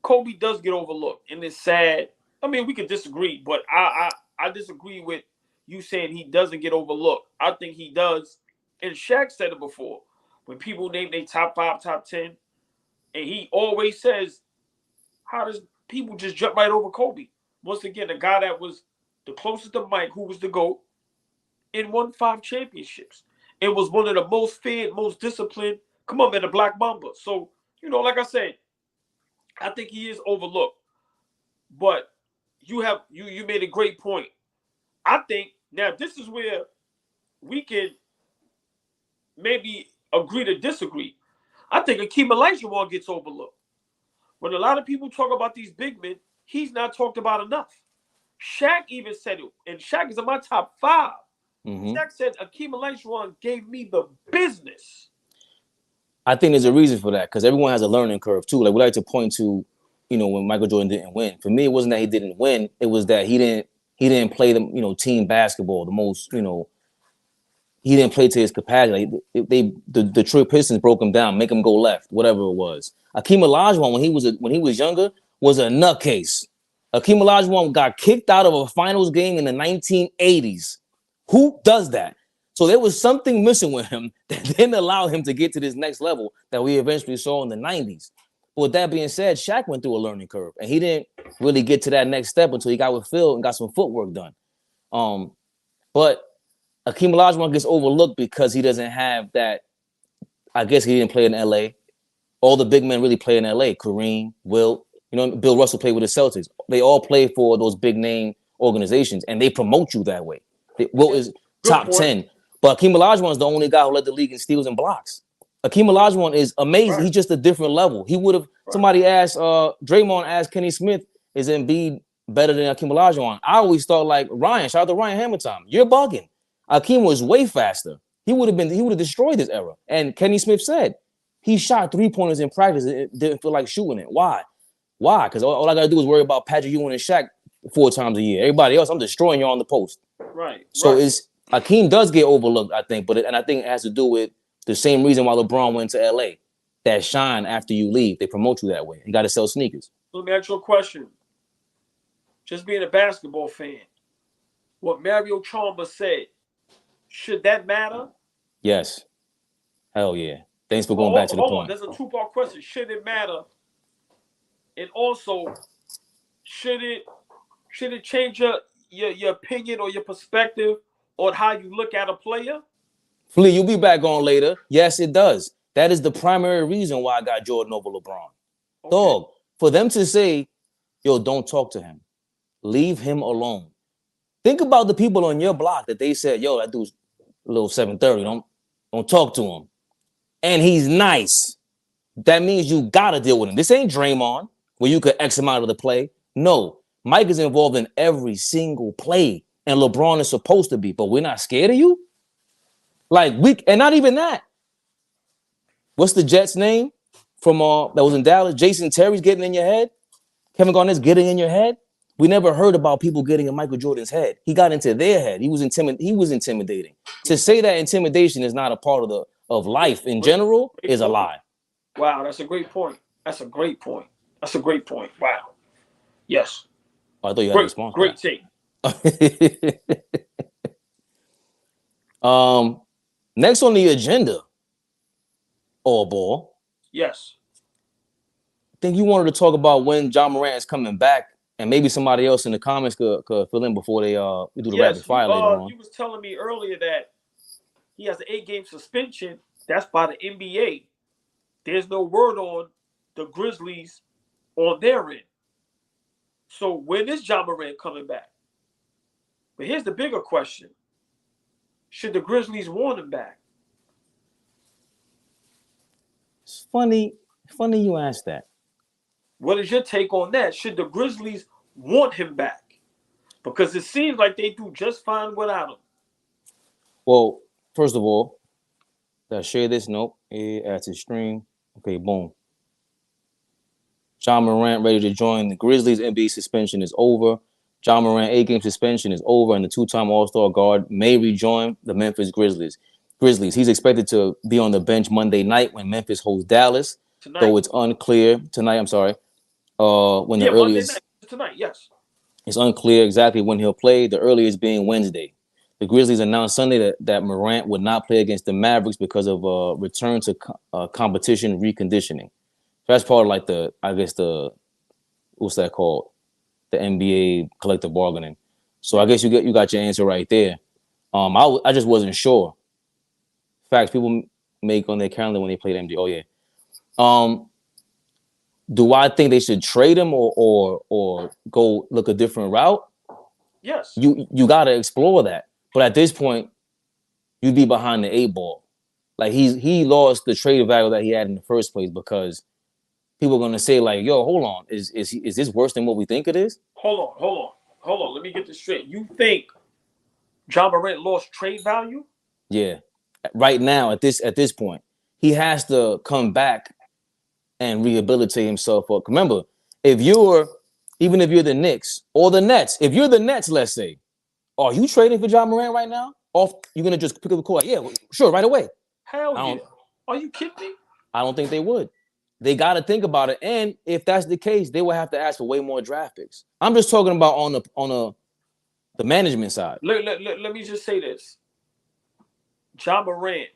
Kobe does get overlooked, and it's sad. I mean, we could disagree, but I disagree with you saying he doesn't get overlooked. I think he does. And Shaq said it before. When people name their top 5, top 10, and he always says, how does people just jump right over Kobe? Once again, the guy that was the closest to Mike, who was the GOAT, and won 5 championships. It was one of the most fed, most disciplined. Come on, man, the Black Mamba. So, like I said, I think he is overlooked. But you made a great point. I think now this is where we can maybe agree to disagree. I think Akeem Olajuwon gets overlooked. When a lot of people talk about these big men, he's not talked about enough. Shaq even said it, and Shaq is in my top 5. Mm-hmm. Shaq said Akeem Olajuwon gave me the business. I think there's a reason for that because everyone has a learning curve too. Like we like to point to, when Michael Jordan didn't win. For me, it wasn't that he didn't win. It was that he didn't play the team basketball the most. He didn't play to his capacity. The Detroit Pistons broke him down, make him go left, whatever it was. Akeem Olajuwon, when he was younger, was a nutcase. Akeem Olajuwon got kicked out of a finals game in the 1980s. Who does that? So there was something missing with him that didn't allow him to get to this next level that we eventually saw in the 90s. But with that being said, Shaq went through a learning curve, and he didn't really get to that next step until he got with Phil and got some footwork done. But Akeem Olajuwon gets overlooked because he doesn't have that. I guess he didn't play in LA. All the big men really play in LA. Kareem, Wilt, Bill Russell played with the Celtics. They all play for those big name organizations, and they promote you that way. Wilt is top 10. But Akeem Olajuwon is the only guy who led the league in steals and blocks. Akeem Olajuwon is amazing. Right. He's just a different level. He would have. Right. Somebody asked, Draymond asked Kenny Smith, is Embiid better than Akeem Olajuwon? I always thought like Ryan. Shout out to Ryan Hamilton. You're bugging. Akeem was way faster. He would have destroyed this era. And Kenny Smith said he shot 3-pointers in practice. It didn't feel like shooting it. Why? Because all I gotta do is worry about Patrick Ewing and Shaq 4 times a year. Everybody else, I'm destroying you on the post. Right. So Akeem does get overlooked, I think, and I think it has to do with the same reason why LeBron went to LA. That shine after you leave, they promote you that way. You got to sell sneakers. Let me ask you a question. Just being a basketball fan, what Mario Chalmers said, should that matter? Yes. Hell yeah. Thanks for going back to the point. There's a 2-part question. Should it matter? And also, should it change your opinion or your perspective on how you look at a player? Flea, you'll be back on later. Yes, it does. That is the primary reason why I got Jordan over LeBron. Okay. Dog, for them to say, yo, don't talk to him. Leave him alone. Think about the people on your block that they said, yo, that dude's a little 730. Don't talk to him. And he's nice. That means you got to deal with him. This ain't Draymond where you could X him out of the play. No, Mike is involved in every single play. And LeBron is supposed to be, but we're not scared of you? And not even that. What's the Jets' name from that was in Dallas? Jason Terry's getting in your head. Kevin Garnett's getting in your head. We never heard about people getting in Michael Jordan's head. He got into their head. He was intimidating. To say that intimidation is not a part of life in general is a lie. Wow, that's a great point. Wow. Yes. Oh, I thought you had a response. Great take. Next on the agenda, Allball. Yes. I think you wanted to talk about when JaMorant is coming back, and maybe somebody else in the comments could fill in before we do the rapid fire later on. You was telling me earlier that he has an 8-game suspension. That's by the NBA. There's no word on the Grizzlies on their end. So when is JaMorant coming back? But here's the bigger question. Should the Grizzlies want him back? It's funny you asked that. What is your take on that? Should the Grizzlies want him back? Because it seems like they do just fine without him. Well, first of all, let's share this note. Add to stream. Okay, boom. JaMorant ready to join the Grizzlies. NBA suspension is over. JaMorant 8-game suspension is over, and the 2-time All-Star guard may rejoin the Memphis Grizzlies. He's expected to be on the bench Monday night when Memphis hosts Dallas. Tonight. Though it's unclear tonight. I'm sorry. When the earliest Monday night. Tonight, yes. It's unclear exactly when he'll play. The earliest being Wednesday. The Grizzlies announced Sunday that Morant would not play against the Mavericks because of return to competition reconditioning. So that's part of like what's that called? The NBA collective bargaining. So I guess you got your answer right there. I just wasn't sure. Facts people make on their calendar when they play the NBA. Oh yeah. Do I think they should trade him or go look a different route? Yes. You got to explore that. But at this point, you'd be behind the 8 ball. Like he lost the trade value that he had in the first place because people are gonna say like, "Yo, hold on, is this worse than what we think it is?" Hold on. Let me get this straight. You think JaMorant lost trade value? Yeah. Right now, at this point, he has to come back and rehabilitate himself. Up. Remember, even if you're the Knicks or the Nets, if you're the Nets, let's say, are you trading for JaMorant right now? Or you're gonna just pick up the call? Like, yeah, sure, right away. Hell yeah. Are you kidding me? I don't think they would. They got to think about it, and if that's the case, they will have to ask for way more draft picks. I'm just talking about on the management side. Let me just say this. JaMorant.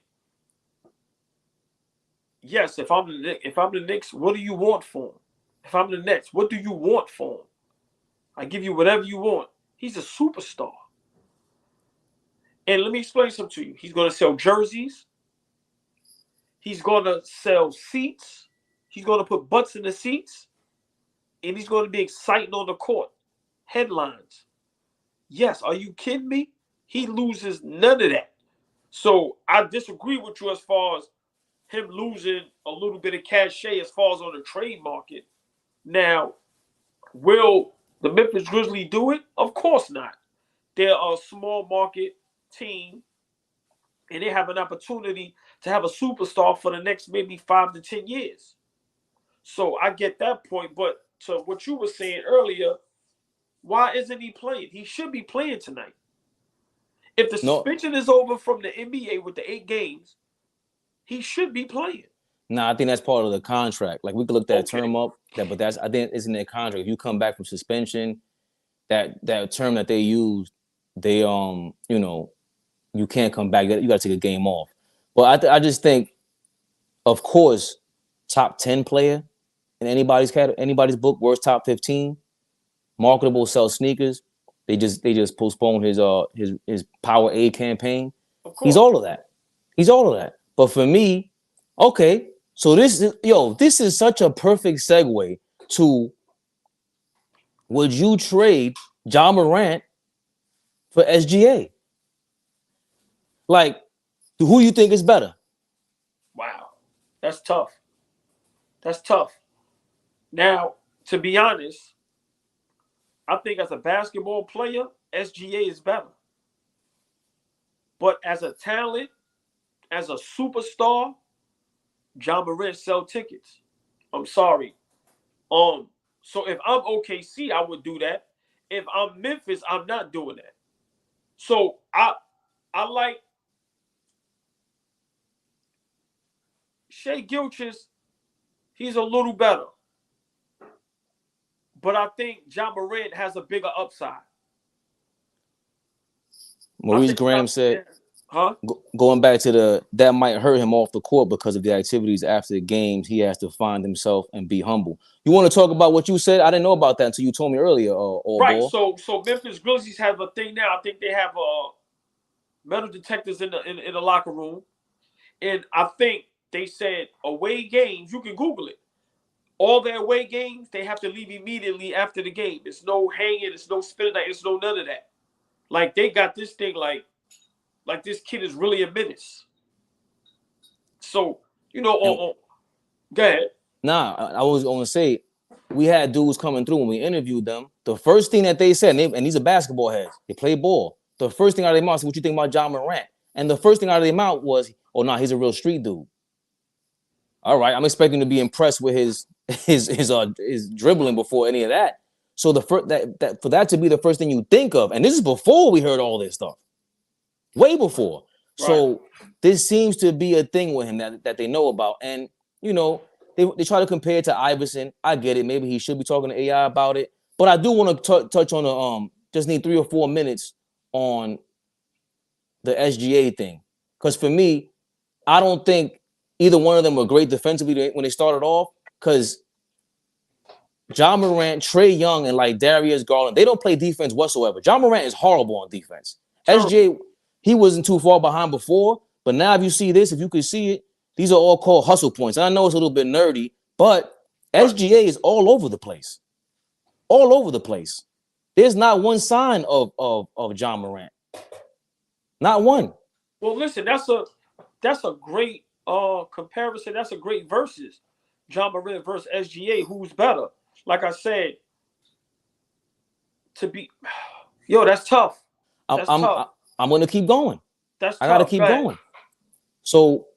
Yes, if I'm the Knicks, what do you want for him? If I'm the Nets, what do you want for him? I give you whatever you want. He's a superstar. And let me explain something to you. He's going to sell jerseys. He's going to sell seats. He's going to put butts in the seats. And he's going to be exciting on the court. Headlines. Yes, are you kidding me? He loses none of that. So I disagree with you as far as him losing a little bit of cachet as far as on the trade market. Now, will the Memphis Grizzlies do it? Of course not. They're a small market team, and they have an opportunity to have a superstar for the next maybe 5 to 10 years. So I get that point, but to what you were saying earlier, why isn't he playing? He should be playing tonight. If the suspension is over from the NBA with the 8 games, he should be playing. Nah, I think that's part of the contract. Like we could look that term up, but that's I think it's in their contract. If you come back from suspension, that term that they use, they you can't come back. You got to take a game off. But I just think, of course, top 10 player in anybody's book, worst top 15, marketable, sell sneakers. They just postponed his Power A campaign. He's all of that. But for me, okay, so this is such a perfect segue to, would you trade JaMorant for SGA? Like, who you think is better? Wow. That's tough. Now, to be honest, I think as a basketball player, SGA is better. But as a talent, as a superstar, JaMorant sell tickets. I'm sorry. So if I'm OKC, I would do that. If I'm Memphis, I'm not doing that. So I like Shai Gilgeous. He's a little better. but I think JaMorant has a bigger upside. Maurice Graham said, huh? Going back to that might hurt him off the court because of the activities after the games. He has to find himself and be humble. You want to talk about what you said? I didn't know about that until you told me earlier. Right. Ball. So Memphis Grizzlies have a thing now. I think they have metal detectors in the locker room, and I think they said away games. You can Google it. All their away games, they have to leave immediately after the game. It's no hanging. It's no spinning. It's no none of that. Like they got this thing like this kid is really a menace. So, go ahead. Nah, I was going to say, we had dudes coming through when we interviewed them. The first thing that they said, and these are basketball heads, they play ball. The first thing out of their mouth was, what you think about JaMorant? And the first thing out of their mouth was, oh, no, he's a real street dude. All right, I'm expecting to be impressed with his dribbling before any of that. So for that to be the first thing you think of, and this is before we heard all this stuff, way before. Right. So this seems to be a thing with him that they know about, and they try to compare it to Iverson. I get it. Maybe he should be talking to AI about it, but I do want to touch on the just need 3 or 4 minutes on the SGA thing, because for me, I don't think either one of them were great defensively when they started off, because JaMorant, Trae Young, and like Darius Garland, they don't play defense whatsoever. JaMorant is horrible on defense. SGA, he wasn't too far behind before, but now if you see this, if you could see it, these are all called hustle points. And I know it's a little bit nerdy, but SGA is all over the place. All over the place. There's not one sign of JaMorant. Not one. Well, listen, that's a great comparison. That's a great versus. JaMorant versus SGA. Who's better? Like I said, that's tough. That's tough. I'm going to keep going. I got to keep going. So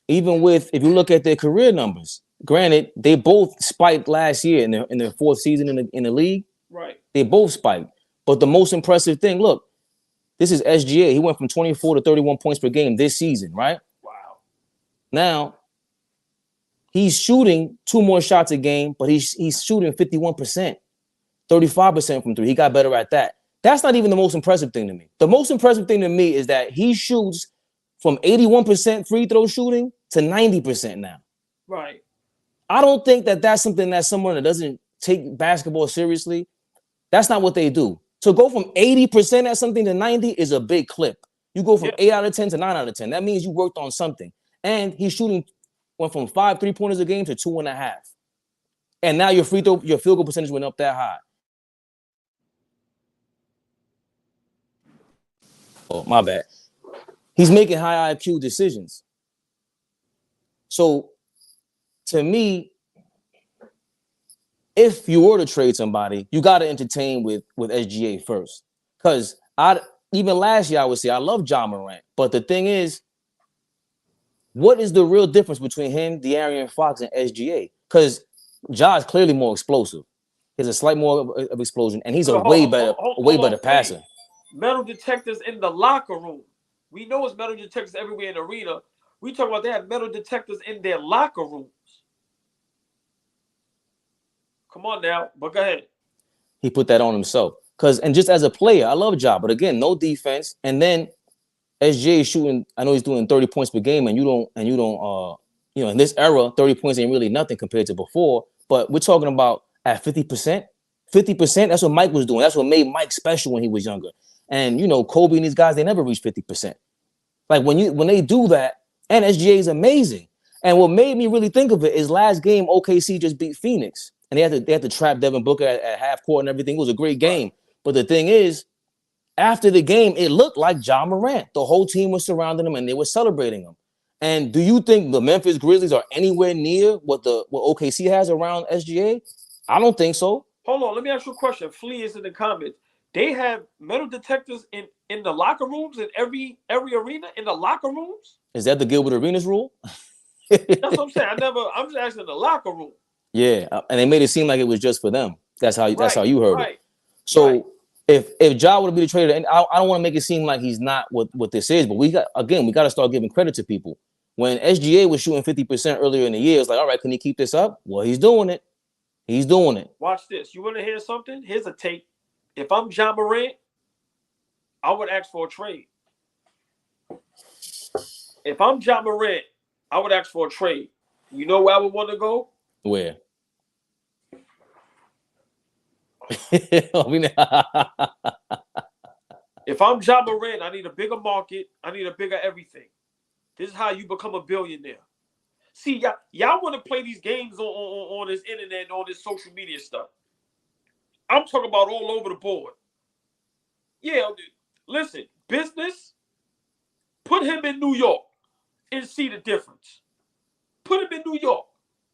even if you look at their career numbers, granted, they both spiked last year in their fourth season in the league. Right. They both spiked. But the most impressive thing, look, this is SGA. He went from 24 to 31 points per game this season, right? Wow. Now, he's shooting 2 more shots a game, but he's shooting 51%, 35% from three. He got better at that. That's not even the most impressive thing to me. The most impressive thing to me is that he shoots from 81% free throw shooting to 90% now. Right. I don't think that's something that someone that doesn't take basketball seriously, that's not what they do. To go from 80% at something to 90 is a big clip. You go from 8 out of 10 to 9 out of 10. That means you worked on something. And he's went from 5 3-pointers a game to 2.5. And now your field goal percentage went up that high. Oh, my bad. He's making high IQ decisions. So, to me, if you were to trade somebody, you got to entertain with SGA first. Because even last year, I would say I love JaMorant. But the thing is, what is the real difference between him, De'Aaron Fox, and SGA? Because Ja is clearly more explosive. He has a slight more of explosion, and he's a way better passer. Metal detectors in the locker room. We know it's metal detectors everywhere in the arena. We talk about they have metal detectors in their locker rooms. Come on now, but go ahead. He put that on himself. And just as a player, I love Ja, but again, no defense. And then SGA is shooting, I know he's doing 30 points per game, and you don't, in this era, 30 points ain't really nothing compared to before. But we're talking about at 50%. 50%, that's what Mike was doing. That's what made Mike special when he was younger. And Kobe and these guys, they never reached 50%. Like when they do that, and SGA is amazing. And what made me really think of it is last game OKC just beat Phoenix. And they had to trap Devin Booker at half court and everything. It was a great game. But the thing is, after the game, it looked like JaMorant. The whole team was surrounding him and they were celebrating him. And do you think the Memphis Grizzlies are anywhere near what OKC has around SGA? I don't think so. Hold on, let me ask you a question. Flea is in the comments. They have metal detectors in the locker rooms in every arena in the locker rooms. Is that the Gilbert Arenas rule? That's what I'm saying. I'm just asking the locker room. Yeah, and they made it seem like it was just for them. That's how you heard it. So if Ja would be the trader, and I don't want to make it seem like he's not what this is, but we got to start giving credit to people. When SGA was shooting 50% earlier in the year, it's like, all right, can he keep this up? Well, he's doing it. He's doing it. Watch this. You want to hear something? Here's a take. If I'm JaMorant, I would ask for a trade. If I'm JaMorant, I would ask for a trade. You know where I would want to go? Where? If I'm JaMorant, I need a bigger market. I need a bigger everything. This is how you become a billionaire. See, y'all want to play these games on this internet, on this social media stuff. I'm talking about all over the board. Yeah, listen, business, put him in New York and see the difference. Put him in New York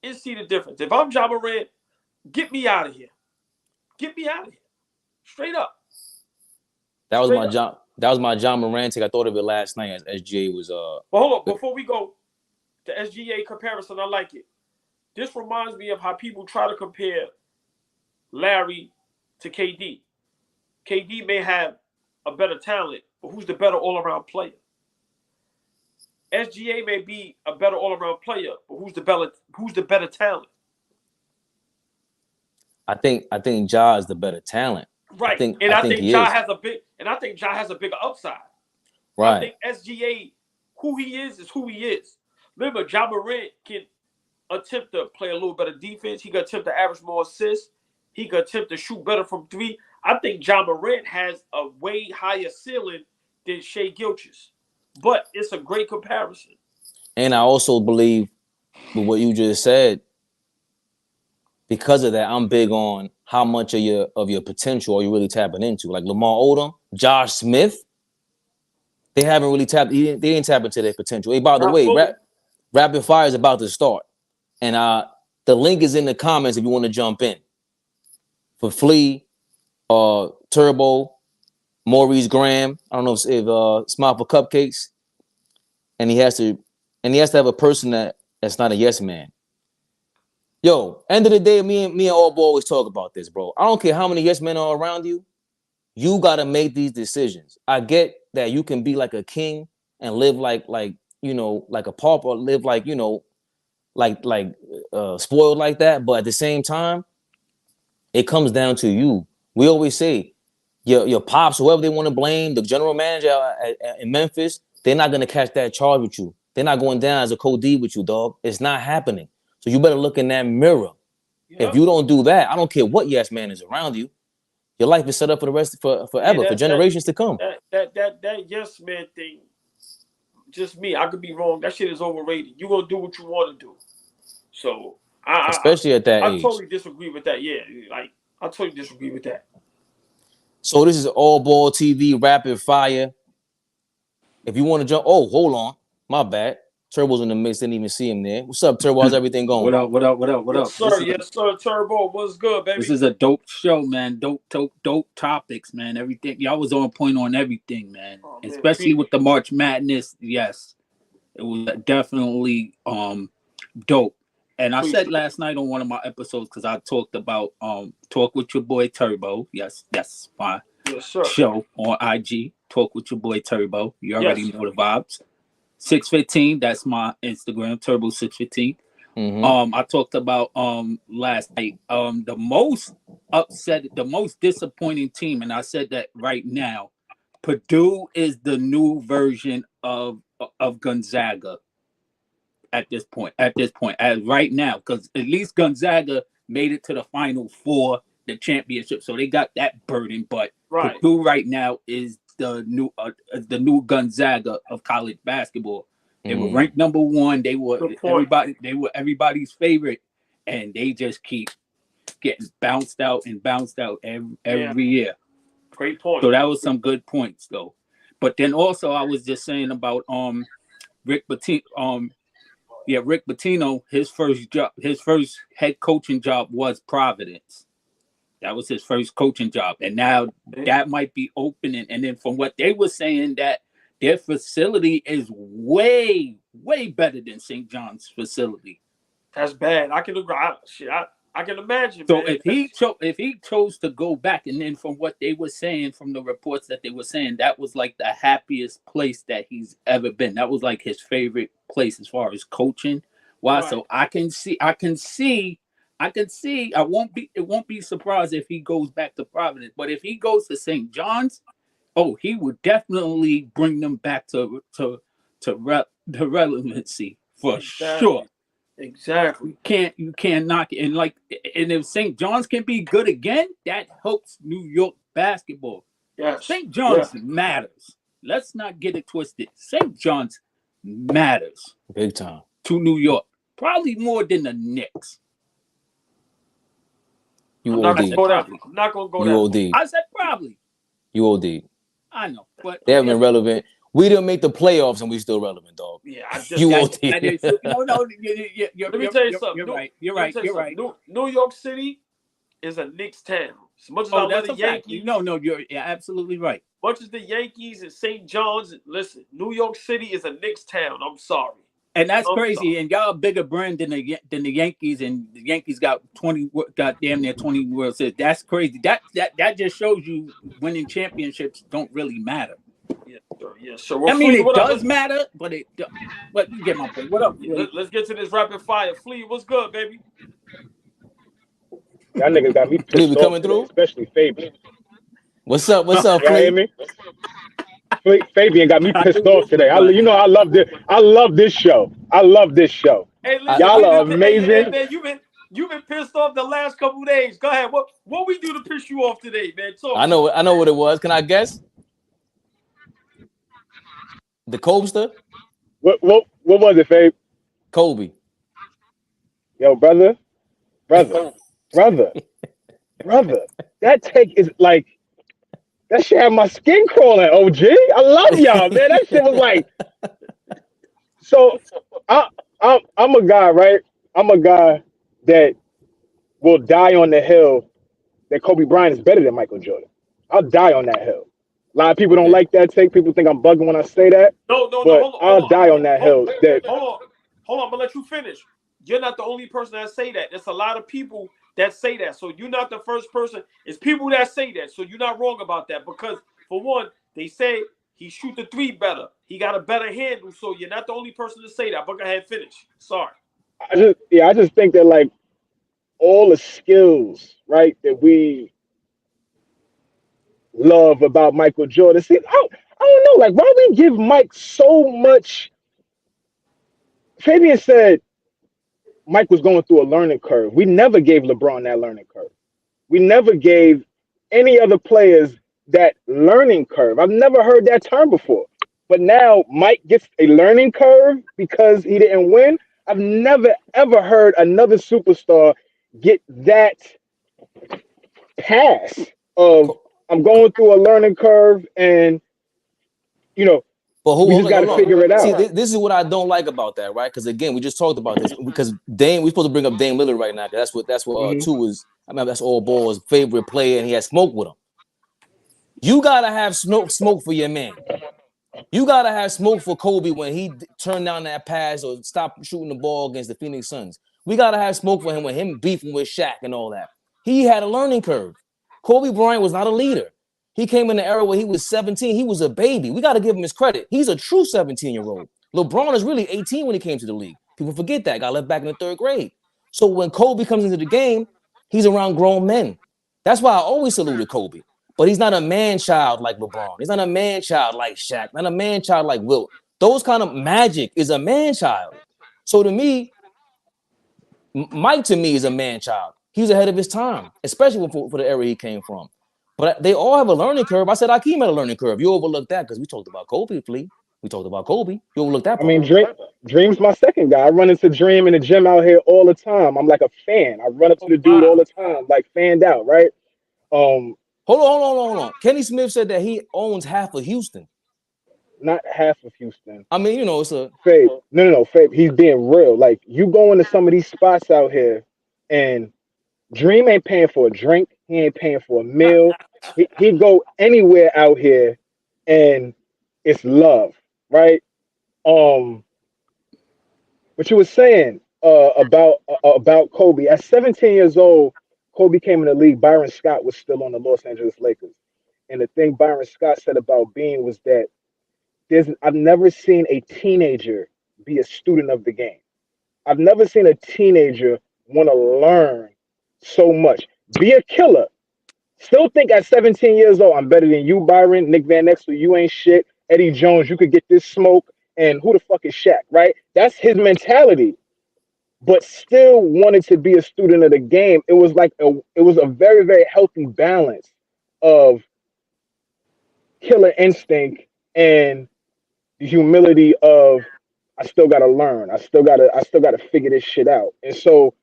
and see the difference. If I'm JaMorant, get me out of here. Get me out of here. Straight up. That was my JaMorant take. I thought of it last night as SGA was But hold on, before we go, the SGA comparison, I like it. This reminds me of how people try to compare Larry to KD. KD may have a better talent, but who's the better all-around player? SGA may be a better all-around player, but who's the better talent? I think Ja is the better talent. Right. I think Ja has a bigger upside. Right. I think SGA, who he is who he is. Remember, JaMorant can attempt to play a little better defense. He can attempt to average more assists. He can attempt to shoot better from three. I think JaMorant has a way higher ceiling than Shai Gilgeous. But it's a great comparison. And I also believe with what you just said, because of that, I'm big on how much of your potential are you really tapping into. Like Lamar Odom, Josh Smith, they haven't really tapped. They didn't tap into their potential. Hey, by the way, Rapid Fire is about to start, and the link is in the comments if you want to jump in. For Flea, Turbo, Maurice Graham. I don't know if Smile for Cupcakes, and he has to have a person that's not a yes man. Yo, end of the day, me and Allball always talk about this, bro. I don't care how many yes men are around you. You got to make these decisions. I get that you can be like a king and live like a pauper, live like spoiled like that. But at the same time, it comes down to you. We always say your pops, whoever they want to blame, the general manager in Memphis, they're not gonna catch that charge with you. They're not going down as a co-D with you, dog. It's not happening. So you better look in that mirror. Yep. If you don't do that, I don't care what yes man is around you. Your life is set up for the rest forever, for generations to come. That yes man thing, just me. I could be wrong. That shit is overrated. You gonna do what you want to do. So especially at that age. I totally disagree with that. Yeah, like I totally disagree with that. So this is Allball TV Rapid Fire. If you want to jump, hold on, my bad. Turbo's in the mix. Didn't even see him there. What's up, Turbo? How's everything going? What up? Yes, sir, Turbo. What's good, baby? This is a dope show, man. Dope topics, man. Everything. Y'all was on point on everything, man. Especially with the March Madness. Yes, it was definitely dope. And I said last night on one of my episodes, because I talked about Talk with Your Boy Turbo. Yes, that's my show on IG. Talk with Your Boy Turbo. You already know the vibes. 615, that's my Instagram, Turbo 615. Mm-hmm. I talked about last night the most disappointing team, and I said that right now, Purdue is the new version of Gonzaga at this point, as right now, because at least Gonzaga made it to the Final Four, the championship, so they got that burden. But Purdue right now is the new Gonzaga of college basketball. They were ranked number one. They were everybody's favorite, and they just keep getting bounced out every year. Great point. So that was some good points though. But then also I was just saying about Rick Pitino. Rick Pitino, his first head coaching job was Providence. That was his first coaching job. And now that might be opening. And then from what they were saying, that their facility is way, way better than St. John's facility. That's bad. I can agree. I can imagine. So man, if he chose to go back, and then from what they were saying, from the reports that they were saying, that was like the happiest place that he's ever been. That was like his favorite place as far as coaching. Why? Right. So I can see I can see. It won't be surprised if he goes back to Providence. But if he goes to St. John's, he would definitely bring them back to the relevancy for sure. Exactly. You can't knock it. And if St. John's can be good again, that helps New York basketball. Yes. St. John's matters. Let's not get it twisted. St. John's matters. Big time. To New York. Probably more than the Knicks. You I'm OD. not gonna go you OD. I said probably. You OD. I know, but they haven't been relevant. We didn't make the playoffs and we still relevant, dog. Yeah, I just you OD. No, let me tell you something. You're right. New York City is a Knicks town. As much as I love the Yankees. No, you're absolutely right. Much as the Yankees and St. John's, listen, New York City is a Knicks town. I'm sorry. And that's crazy. And y'all a bigger brand than the Yankees, and the Yankees got damn near 20 World Series. That's crazy. That just shows you winning championships don't really matter. Yeah, sure. I mean, it does matter, but you get my point. What up? Let's get to this rapid fire. Flea, what's good, baby? Y'all niggas got me pissed off coming through, especially Fabian. What's up, Y'all hear me? Fabian got me pissed off today. I love this. I love this show. Hey, listen, y'all are amazing. Hey, man, you've been pissed off the last couple of days. Go ahead. What we do to piss you off today, man? Talk. I know what it was. Can I guess? The Cobster? What was it, Fabe? Kobe. Yo, brother. That take is like, that shit had my skin crawling, OG. I love y'all, man. That shit was like, so I'm a guy, right? I'm a guy that will die on the hill that Kobe Bryant is better than Michael Jordan. I'll die on that hill. A lot of people don't like that take. People think I'm bugging when I say that. No. I'll die on that hill. Hold on. I'm gonna let you finish. You're not the only person that say that. There's a lot of people that say that. So you're not the first person. It's people that say that. So you're not wrong about that. Because for one, they say he shoot the three better. He got a better handle. So you're not the only person to say that. But go ahead, finish. Sorry. I just think that like all the skills, right, that we love about Michael Jordan. See, I don't know, like why we give Mike so much. Fabian said Mike was going through a learning curve. We never gave LeBron that learning curve. We never gave any other players that learning curve. I've never heard that term before. But now Mike gets a learning curve because he didn't win. I've never, ever heard another superstar get that pass of I'm going through a learning curve and, but we just got to figure it out. See, this is what I don't like about that, right? Because again, we just talked about this because Dame. We're supposed to bring up Dame Lillard right now because that's what two is. I mean, that's Allball's favorite player, and he has smoke with him. You gotta have smoke for your man. You gotta have smoke for Kobe when he turned down that pass or stopped shooting the ball against the Phoenix Suns. We gotta have smoke for him when him beefing with Shaq and all that. He had a learning curve. Kobe Bryant was not a leader. He came in an era where he was 17. He was a baby. We got to give him his credit. He's a true 17-year-old. LeBron is really 18 when he came to the league. People forget that. Got left back in the third grade. So when Kobe comes into the game, he's around grown men. That's why I always saluted Kobe. But he's not a man-child like LeBron. He's not a man-child like Shaq. Not a man-child like Wilt. Those kind of magic is a man-child. So to me, Mike to me is a man-child. He's ahead of his time, especially for the era he came from. But they all have a learning curve. I said Akeem had a learning curve. You overlooked that because we talked about Kobe, Flea. We talked about Kobe. You overlooked that part. I mean, Dream's my second guy. I run into Dream in the gym out here all the time. I'm like a fan. I run up to the dude all the time, like fanned out, right? Hold on. Kenny Smith said that he owns half of Houston. Not half of Houston. I mean, it's a Fabe. No, Fabe. He's being real. Like you go into some of these spots out here, and Dream ain't paying for a drink. He ain't paying for a meal. He go anywhere out here, and it's love, right? What you were saying about Kobe at 17 years old, Kobe came in the league. Byron Scott was still on the Los Angeles Lakers, and the thing Byron Scott said about Bean was that I've never seen a teenager be a student of the game. I've never seen a teenager want to learn so much. Be a killer. Still think at 17 years old, I'm better than you, Byron. Nick Van Exel, you ain't shit. Eddie Jones, you could get this smoke. And who the fuck is Shaq, right? That's his mentality. But still wanted to be a student of the game. It was like it was a very, very healthy balance of killer instinct and the humility of I still gotta learn. I still gotta figure this shit out. And so,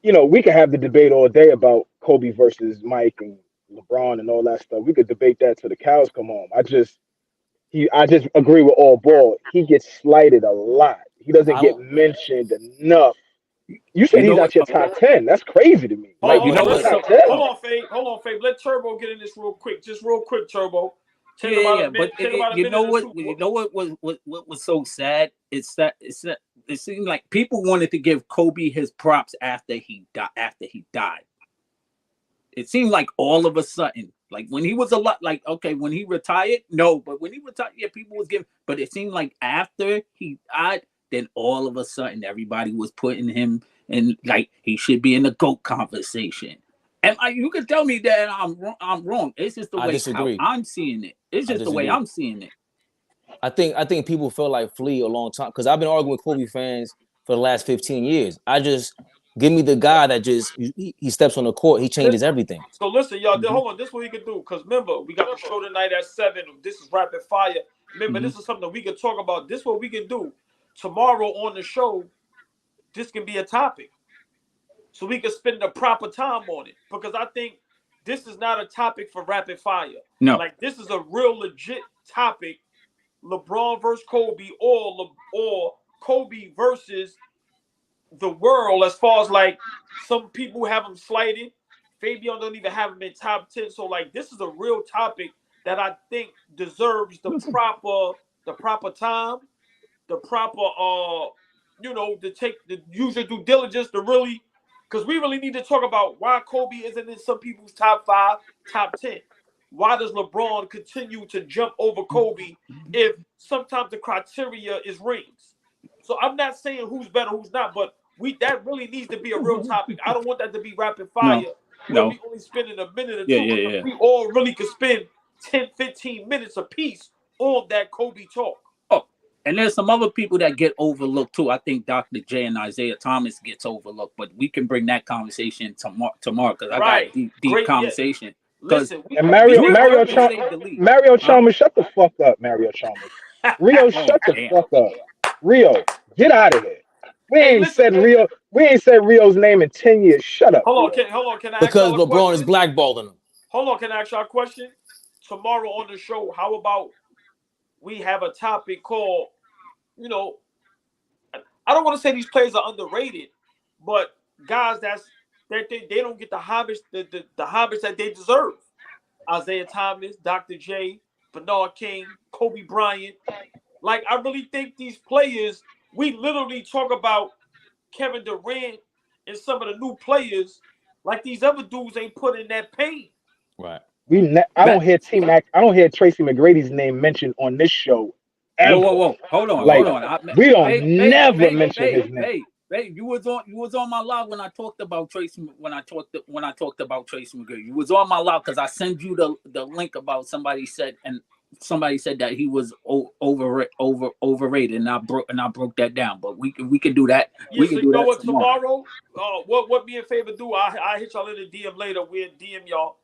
we could have the debate all day about Kobe versus Mike and LeBron and all that stuff. We could debate that till the cows come home. I just agree with All Ball. He gets slighted a lot. He doesn't I get don't mentioned enough. You said You he's know not what? your top 10. That's crazy to me. Hold Like, on, You he's know not hold your on, what? let's top So 10. hold on, Fabe. Let Turbo get in this real quick. Just real quick, Turbo. Take yeah, about yeah. a minute. But Take about a you minute know or what? two. You know what was so sad? It's that it seemed like people wanted to give Kobe his props after he died. It seemed like all of a sudden, like when he was a lot, like okay, when he retired, no, but when he retired, yeah, people was giving. But it seemed like after he died, then all of a sudden everybody was putting him in like he should be in the GOAT conversation. And you can tell me that I'm wrong. It's just the I way how disagree. I'm seeing it. It's I just the way disagree. I'm seeing it. I think people feel like Flea a long time because I've been arguing with Kobe fans for the last 15 years. I just give me the guy that just he steps on the court, he changes everything. So listen, y'all. Mhm. Hold on. This is what we can do. Because remember, we got the show tonight at 7. This is Rapid Fire. Remember, Mhm. this is something that we can talk about. This is what we can do. Tomorrow on the show, this can be a topic. So we can spend the proper time on it. Because I think this is not a topic for Rapid Fire. No, Like, this is a real legit topic. LeBron versus Kobe or Kobe versus the world as far as like some people have him slighted. Fabian don't even have him in top 10. So like this is a real topic that I think deserves the proper time, the proper to take the user due diligence to really because we really need to talk about why Kobe isn't in some people's top 5, top 10. Why does LeBron continue to jump over Kobe if sometimes the criteria is rings? So I'm not saying who's better, who's not, but that really needs to be a real topic. I don't want that to be rapid no, fire where no. we only spending a minute or Yeah, two yeah, because yeah. we all really could spend 10, 15 minutes apiece on that Kobe talk. Oh, and there's some other people that get overlooked too. I think Dr. J and Isaiah Thomas gets overlooked, but we can bring that conversation tomorrow because I got Right. deep Great. Yeah. conversation. Because Listen, And Julius Erving Chalmers, saved the league, Mario huh? Chalmers, shut the fuck up, Mario Chalmers. Rio, Oh shut the damn. fuck up. Rio, get out of here. We hey, ain't listen. said Hey, Rio. We ain't said Rio's name in 10 years. Shut up, hold Rio. on. Hold on. Can I ask Because y'all a LeBron is question? blackballing him. Hold on. Can I ask y'all a question? Tomorrow on the show, how about we have a topic called, you know, I don't want to say these players are underrated, but guys that they don't get the homage the homage that they deserve. Isaiah Thomas, Dr. J, Bernard King, Kobe Bryant. Like I really think these players, we literally talk about Kevin Durant and some of the new players, like these other dudes ain't put in that pain. Right. I don't That hear T Mac. I don't hear Tracy McGrady's name mentioned on this show ever. whoa. Hold on, Like hold on. we don't never Babe, mention his name. you was on my live when I talked about Tracy when I talked about Tracy McGrady. You was on my live because I sent you the link about somebody said that he was overrated and I broke that down. But we can do that. Yeah, We so can you do know that what? tomorrow. Tomorrow, what me and Favor do? I hit y'all in the DM later. We'll DM y'all.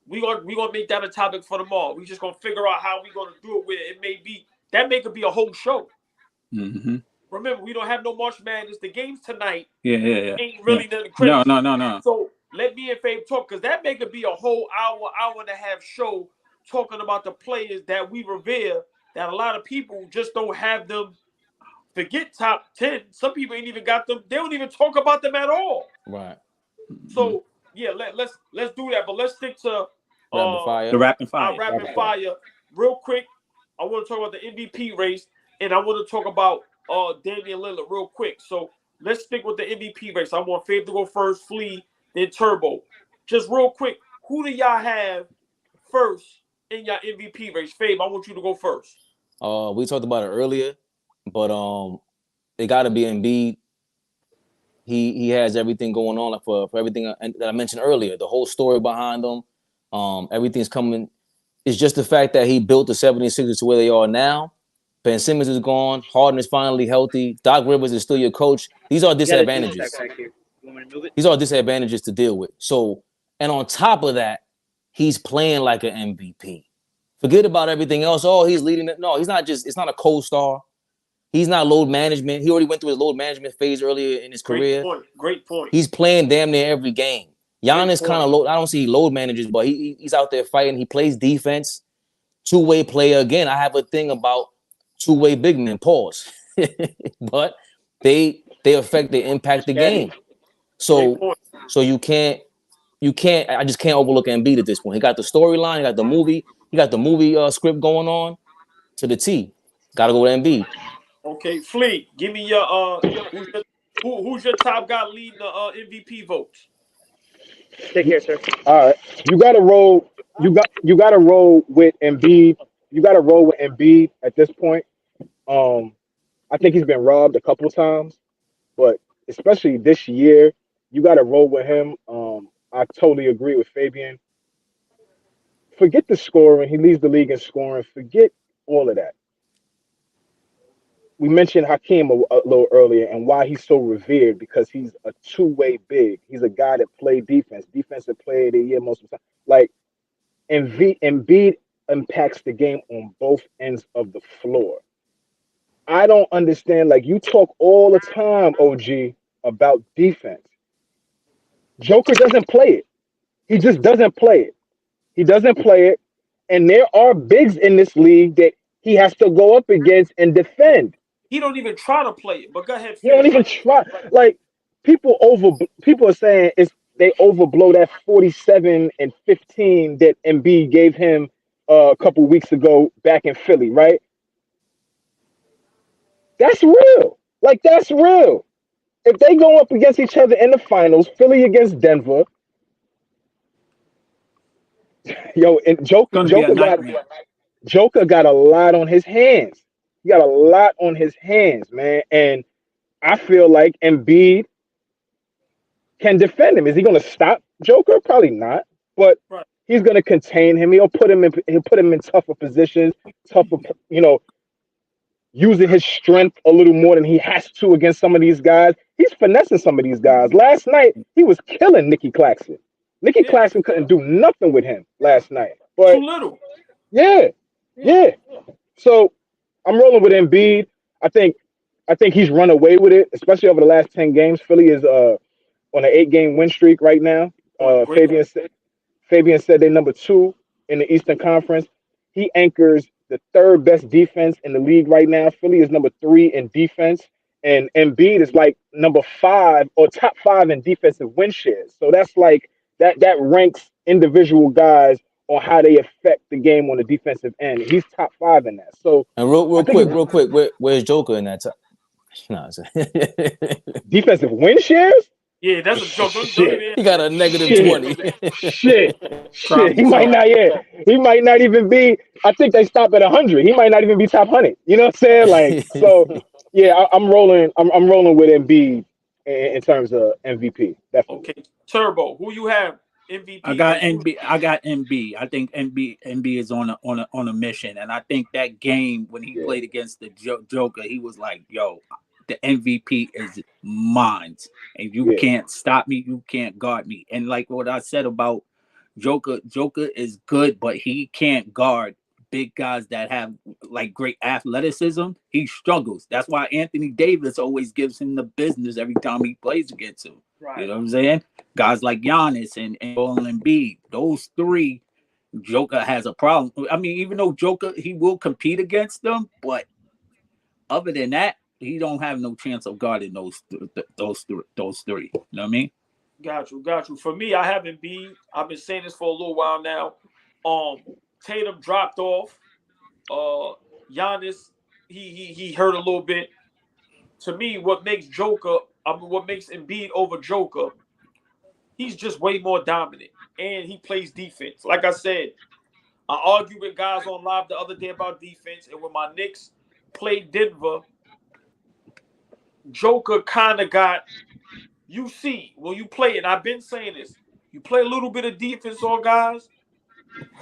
We gonna make that a topic for tomorrow. We just gonna figure out how we gonna do it. Where it may be that may could be a whole show. Mm-hmm. Remember, we don't have no March Madness. The games tonight Yeah. ain't Yeah. really nothing No. crazy. No. So let me and Fabe talk because that may could be a whole hour and a half show talking about the players that we revere. That a lot of people just don't have them. Forget top 10. Some people ain't even got them. They don't even talk about them at all. Right. Mm-hmm. So yeah, let's do that. But let's stick to Rapid The fire. rapid our fire. rapid fire real quick. I want to talk about the MVP race, and I want to talk about Damian Lillard real quick. So let's stick with the MVP race. I want Fabe to go first, Flea, then Turbo. Just real quick, who do y'all have first in your MVP race? Fabe, I want you to go first. We talked about it earlier, but it got to be Embiid. he has everything going on for everything that I mentioned earlier. The whole story behind him, everything's coming. It's just the fact that he built the 76ers to where they are now. Ben Simmons is gone. Harden is finally healthy. Doc Rivers is still your coach. These are disadvantages. These are disadvantages to deal with. So, and on top of that, he's playing like an MVP. Forget about everything else. Oh, he's leading it. No, he's not just, it's not a co-star. He's not load management. He already went through his load management phase earlier in his career. Great point. He's playing damn near every game. Giannis kind of load. I don't see load managers, but he's out there fighting. He plays defense. Two-way player. Again, I have a thing about two-way big men. Pause. But they affect, they impact the game. So you can't. I just can't overlook Embiid at this point. He got the storyline. He got the movie. He got the movie script going on to the T. Got to go with Embiid. Okay, Flea, give me your who's your top guy leading the MVP votes? Take care, sir. All right, you got to roll. You got to roll with Embiid. You got to roll with Embiid at this point. I think he's been robbed a couple times, but especially this year, you got to roll with him. I totally agree with Fabian. Forget the scoring. He leads the league in scoring. Forget all of that. We mentioned Hakeem a little earlier and why he's so revered, because he's a two-way big. He's a guy that played defense, defensive player of the year most of the time. Like, Embiid impacts the game on both ends of the floor. I don't understand. Like, you talk all the time, OG, about defense. Joker doesn't play it. He just doesn't play it. He doesn't play it. And there are bigs in this league that he has to go up against and defend. He don't even try to play it, but go ahead. He don't even try. Like, people are saying they overblow that 47 and 15 that Embiid gave him a couple weeks ago back in Philly, right? That's real. Like, that's real. If they go up against each other in the finals, Philly against Denver, yo, and Joker got a lot on his hands. He got a lot on his hands, man. And I feel like Embiid can defend him. Is he going to stop Joker? Probably not. But he's going to contain him. He'll put him in tougher positions, using his strength a little more than he has to against some of these guys. He's finessing some of these guys. Last night, he was killing Nicky Claxton. Nicky Claxton couldn't do nothing with him last night. But too little. Yeah. So I'm rolling with Embiid. I think he's run away with it, especially over the last 10 games. Philly is on an 8-game win streak right now. Fabian said they're number 2 in the Eastern Conference. He anchors the 3rd best defense in the league right now. Philly is number 3 in defense, and Embiid is like number 5 or top 5 in defensive win shares. So that's like that ranks individual guys on how they affect the game on the defensive end. He's top 5 in that. So, and real quick, where's Joker in that? No, defensive win shares? Yeah, that's a joke. He got a negative 20. Shit. He might not even be. I think they stop at 100. He might not even be top 100. You know what I'm saying? Like, so yeah, I'm rolling. I'm rolling with Embiid in terms of MVP. Definitely. Okay, Turbo. Who you have? MVP. I got Embiid. I think Embiid is on a mission, and I think that game when he played against the Joker, he was like, "Yo, the MVP is mine, and you can't stop me. You can't guard me." And like what I said about Joker is good, but he can't guard big guys that have like great athleticism. He struggles. That's why Anthony Davis always gives him the business every time he plays against him. Right. You know what I'm saying? Guys like Giannis and Joel Embiid, those 3, Joker has a problem. I mean, even though Joker, he will compete against them, but other than that, he don't have no chance of guarding those 3. You know what I mean? Got you. For me, I have Embiid. I've been saying this for a little while now. Tatum dropped off. Giannis, he hurt a little bit. To me, what makes Embiid over Joker, he's just way more dominant, and he plays defense. Like I said, I argued with guys on live the other day about defense, and when my Knicks played Denver, Joker kind of got you see when you play, and I've been saying this, you play a little bit of defense on guys,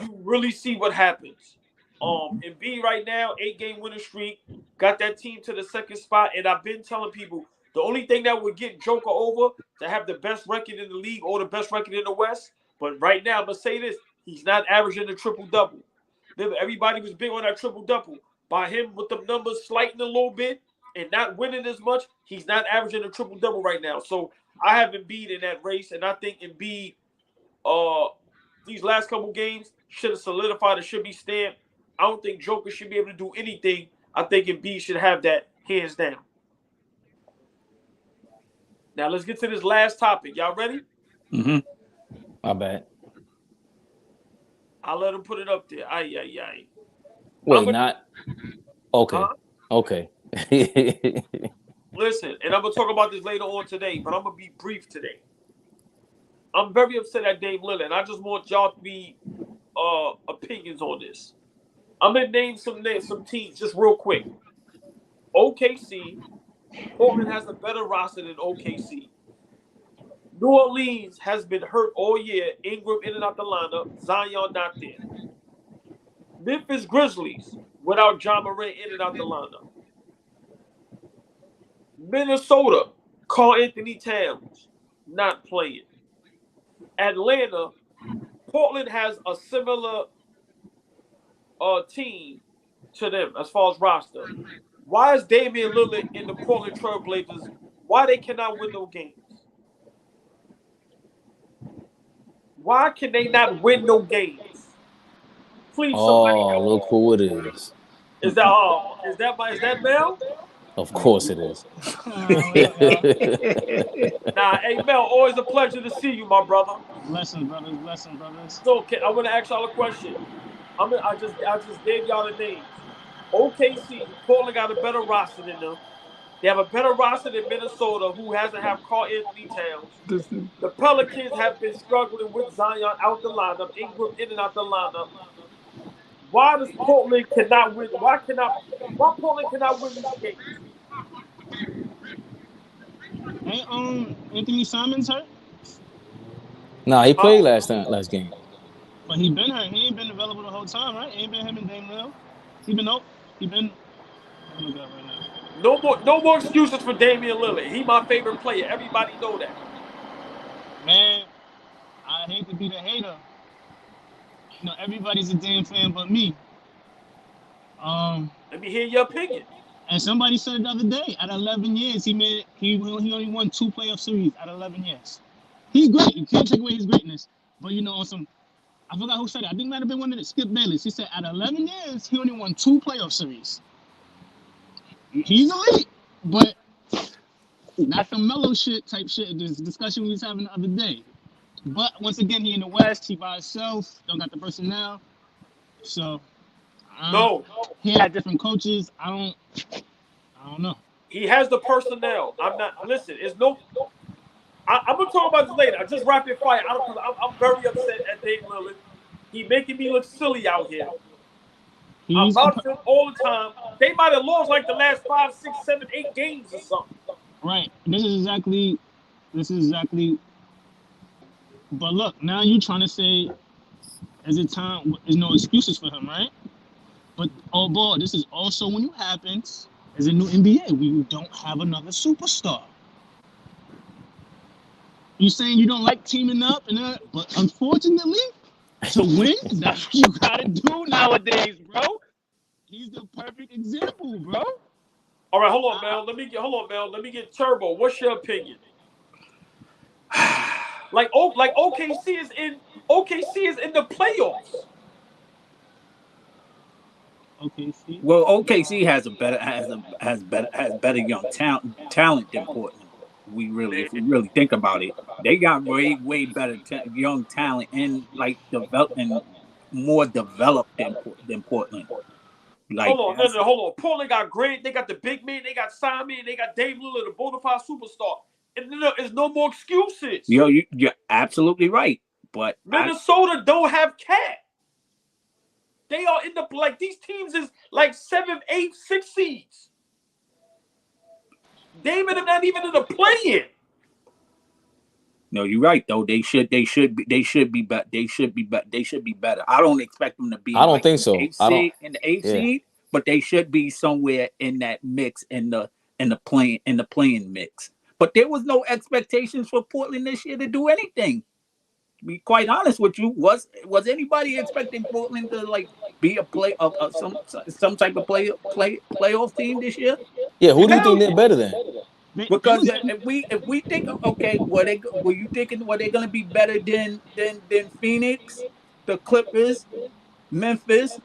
you really see what happens. Embiid right now, 8-game winning streak, got that team to the second spot, and I've been telling people the only thing that would get Joker over to have the best record in the league or the best record in the West. But right now, I'm gonna say this: he's not averaging a triple-double. Everybody was big on that triple-double. By him with the numbers slighting a little bit and not winning as much, he's not averaging a triple-double right now. So I have Embiid in that race, and I think Embiid, these last couple games should have solidified. It should be stamped. I don't think Joker should be able to do anything. I think Embiid should have that hands down. Now let's get to this last topic. Y'all ready? Mm-hmm. My bad. I'll let him put it up there. Aye. Wait, not okay. Huh? Okay. Listen, and I'm gonna talk about this later on today, but I'm gonna be brief today. I'm very upset at Dame Lillard. I just want y'all to be opinions on this. I'm gonna name some teams just real quick. OKC. Portland has a better roster than OKC. New Orleans has been hurt all year. Ingram in and out the lineup. Zion not there. Memphis Grizzlies without JaMorant in and out the lineup. Minnesota, Karl Anthony Towns not playing. Atlanta, Portland has a similar team to them as far as roster. Why is Damian Lillard in the Portland Trailblazers? Why they cannot win no games? Why can they not win no games? Please, somebody help. Look who it is. Is that Mel? Of course it is. Nah, hey Mel, always a pleasure to see you, my brother. Blessings, brothers. So, I want to ask y'all a question. I just gave y'all the names. OKC, Portland got a better roster than them. They have a better roster than Minnesota, who hasn't have Karl Anthony Towns. The Pelicans have been struggling with Zion out the lineup, Ingram in and out the lineup. Why does Portland cannot win? Why Portland cannot win these games? Ain't Anthony Simons hurt? Nah, he played last game. But he been hurt. He ain't been available the whole time, right? Ain't been him and Dame Lillard. He been. Oh my God, right now. No more excuses for Damian Lillard. He my favorite player. Everybody know that. Man, I hate to be the hater. You know, everybody's a Dame fan but me. Let me hear your opinion. And somebody said it the other day. At 11 years, he only won 2 playoff series at 11 years. He's great. You can't take away his greatness. But you know, I forgot who said it. I think it might have been one of the Skip Bayless. He said at 11 years, he only won 2 playoff series. He's elite, but not the mellow shit type shit. This discussion we was having the other day. But once again, he in the West. He by himself. Don't got the personnel. So No. He had different coaches. I don't know. He has the personnel. Listen, it's no. I'm gonna talk about this later. I just rapid fire. I'm very upset at Dame Lillard. He making me look silly out here. I'm about him all the time. They might have lost like the last 5, 6, 7, 8 games or something. Right. This is exactly. But look, now you trying to say, there's no excuses for him, right? But Allball, this is also when it happens as a new NBA. We don't have another superstar. You saying you don't like teaming up, but unfortunately, to win, that's what you gotta do nowadays, bro. He's the perfect example, bro. All right, hold on, Mel. Let me get Turbo. What's your opinion? Like OKC is in the playoffs. OKC. Well, OKC has better young talent than Portland. If we really think about it, they got way better young talent and like more developed than Portland. Like, hold on. Portland got Grant. They got the big man. They got Simon. They got Dame Lillard, the bona fide superstar. And there's no more excuses. You're absolutely right. But Minnesota don't have Cat. They are in these teams is like 7, 8, 6 seeds. Dame and them not even in the play-in. No, you're right though. They should be better. They should be better. I don't expect them to be. I don't think so. I don't. In the eighth Yeah. seed, but they should be somewhere in that mix in the playing mix. But there was no expectations for Portland this year to do anything. To be quite honest with you, was anybody expecting Portland to like be a some type of playoff team this year? Yeah. Who do you think Hell they're better than? They Because was if we think okay, were you thinking were they gonna be better than Phoenix, the Clippers, Memphis,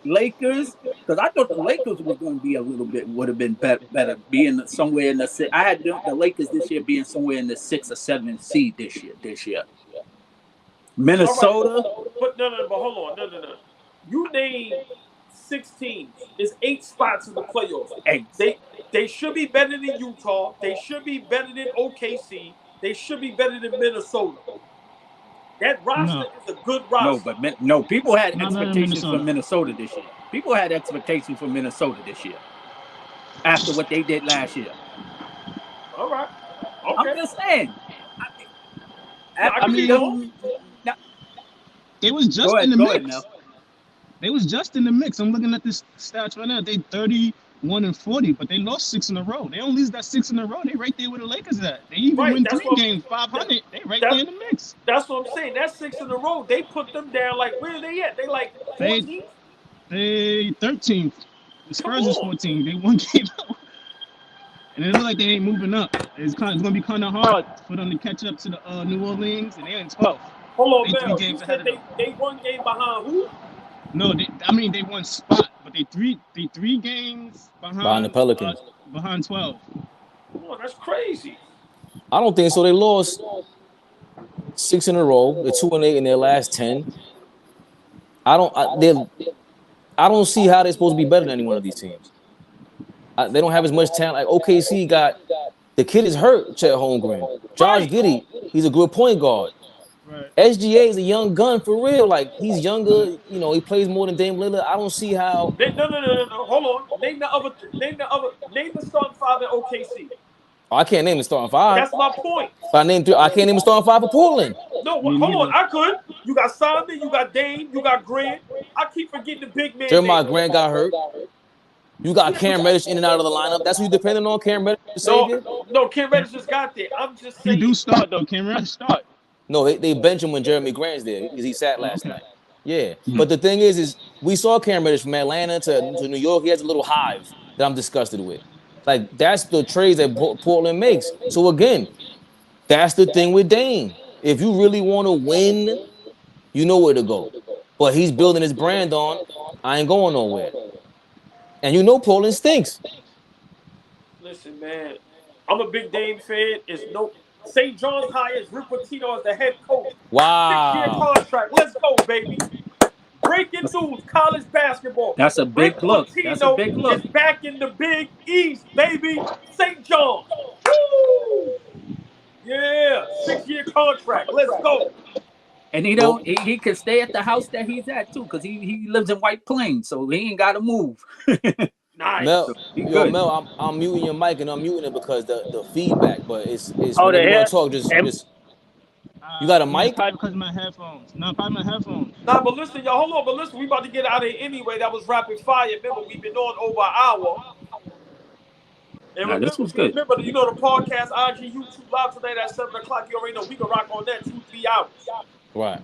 Lakers? Because I thought the Lakers was going to be a little bit would have been better being somewhere in the six. I had the Lakers this year being somewhere in the 6 or 7 seed this year. Minnesota. Right, but hold on, no. You name 6 teams. It's 8 spots in the playoffs. They should be better than Utah. They should be better than OKC. They should be better than Minnesota. That roster is a good roster. People had Not better than expectations for Minnesota this year. People had expectations for Minnesota this year after what they did last year. All right. Okay. I'm just saying. They was just in the mix. They was just in the mix. I'm looking at this stats right now. They 31-40, but they lost 6 in a row. They don't lose that 6 in a row. They right there where the Lakers at. They even win 3 games, 500. They right there in the mix. That's what I'm saying. That's 6 in a row. They put them down like where are they at? They like 14th? They 13th. The Spurs is 14. They 1 game out. And it looks like they ain't moving up. It's gonna be kind of hard for them to catch up to the New Orleans, and they're in 12th. Hold on, they 3 man. games You ahead said of them. they 1 game behind who? No, they won spot, but they 3 games behind the Pelicans. Behind 12. Oh, that's crazy. I don't think so. They lost 6 in a row. They're 2-8 in their last 10. I don't see how they're supposed to be better than any one of these teams. They don't have as much talent. Like OKC got the kid is hurt. Chet Holmgren, Josh Giddey, he's a good point guard. Right. SGA is a young gun for real. Like he's younger. You know, he plays more than Dame Lillard. I don't see how. No. Hold on. Name the starting 5 at OKC. Oh, I can't name the starting 5. That's my point. If I name 3, I can't name the starting 5 for Portland. No, hold on. I could. You got Simon, you got Dame, you got Grant. I keep forgetting the big man. Jeremiah Grant got hurt. You got Cam Reddish in and out of the lineup. That's who you depending on, Cam Reddish to save you? No, Cam Reddish just got there. I'm just saying. He do start though. Cam Reddish start. No, they bench him when Jeremy Grant's there because he sat last night. Yeah, but the thing is we saw Cam Reddish from Atlanta to New York. He has a little hive that I'm disgusted with. Like that's the trades that Portland makes. So again, that's the thing with Dame. If you really want to win, you know where to go. But he's building his brand on. I ain't going nowhere. And you know Portland stinks. Listen, man, I'm a big Dame fan. St. John's hires Rick Pitino as the head coach. Wow. 6-year contract. Let's go, baby. Breaking news, college basketball. That's a big look. That's a big look. Is back in the Big East, baby. St. John's. Woo! Yeah, 6-year contract. Let's go. And he can stay at the house that he's at too, because he lives in White Plains, so he ain't got to move. Nice. Mel, I'm muting your mic and I'm muting it because the feedback, but it's when you want to talk, just you got a mic? Probably because of my headphones. No, probably my headphones. Nah, but listen, y'all, hold on. But listen, we about to get out of here anyway. That was rapid fire. Remember, we've been on over an hour. And this was good. Remember, you know, the podcast, IG, YouTube live tonight at 7 o'clock. You already know we can rock on that 2-3 hours. Right.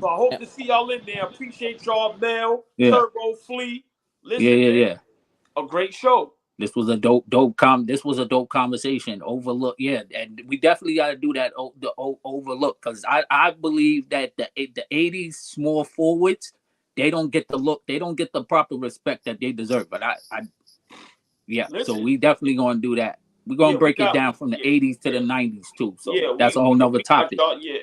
So I hope to see y'all in there. Appreciate y'all, Mel, Turbo, Flea. Listen, yeah. A great show. This was a dope conversation. Overlook, and we definitely got to do that. The overlook, because I believe that the 80s small forwards, they don't get the look, they don't get the proper respect that they deserve. But so we definitely gonna do that. We're gonna break it down from the 80s to the 90s too. So that's a whole nother topic.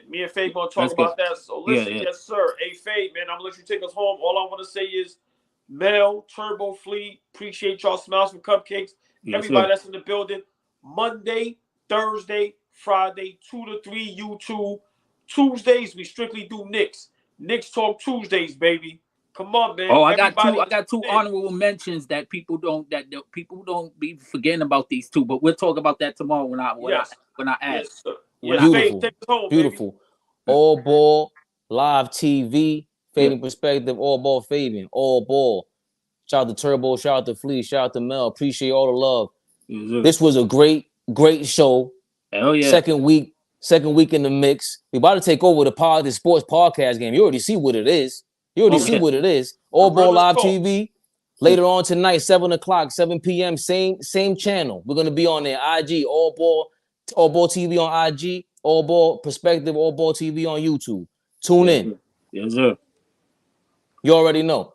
Me and Faye gonna talk about that. So listen, yes sir. Hey Faye, man, I'm gonna let you take us home. All I want to say is, Mel, Turbo, Flea, appreciate y'all. Smiles for Cupcakes. Everybody that's in the building. Monday, Thursday, Friday, 2 to 3 YouTube. Tuesdays, we strictly do Knicks. Knicks Talk Tuesdays, baby. Come on, man. Oh, I Everybody got two honorable mentions that people don't be forgetting about these two, but we'll talk about that tomorrow when I ask. Yes, sir. When Yes, I- Fabe, Beautiful. take us home, Beautiful. Allball Live TV, Fabian Perspective, Allball Fabian, Allball. Shout out to Turbo, shout out to Flea, shout out to Mel. Appreciate all the love. This was a great show. Hell yeah. Second week in the mix. We about to take over the sports podcast game. You already see what it is. All Ball Live TV. Later on tonight, 7 o'clock, 7 p.m. Same channel. We're gonna be on there. IG, Allball TV on IG, Allball Perspective, Allball TV on YouTube. Tune in. Yes, sir. You already know.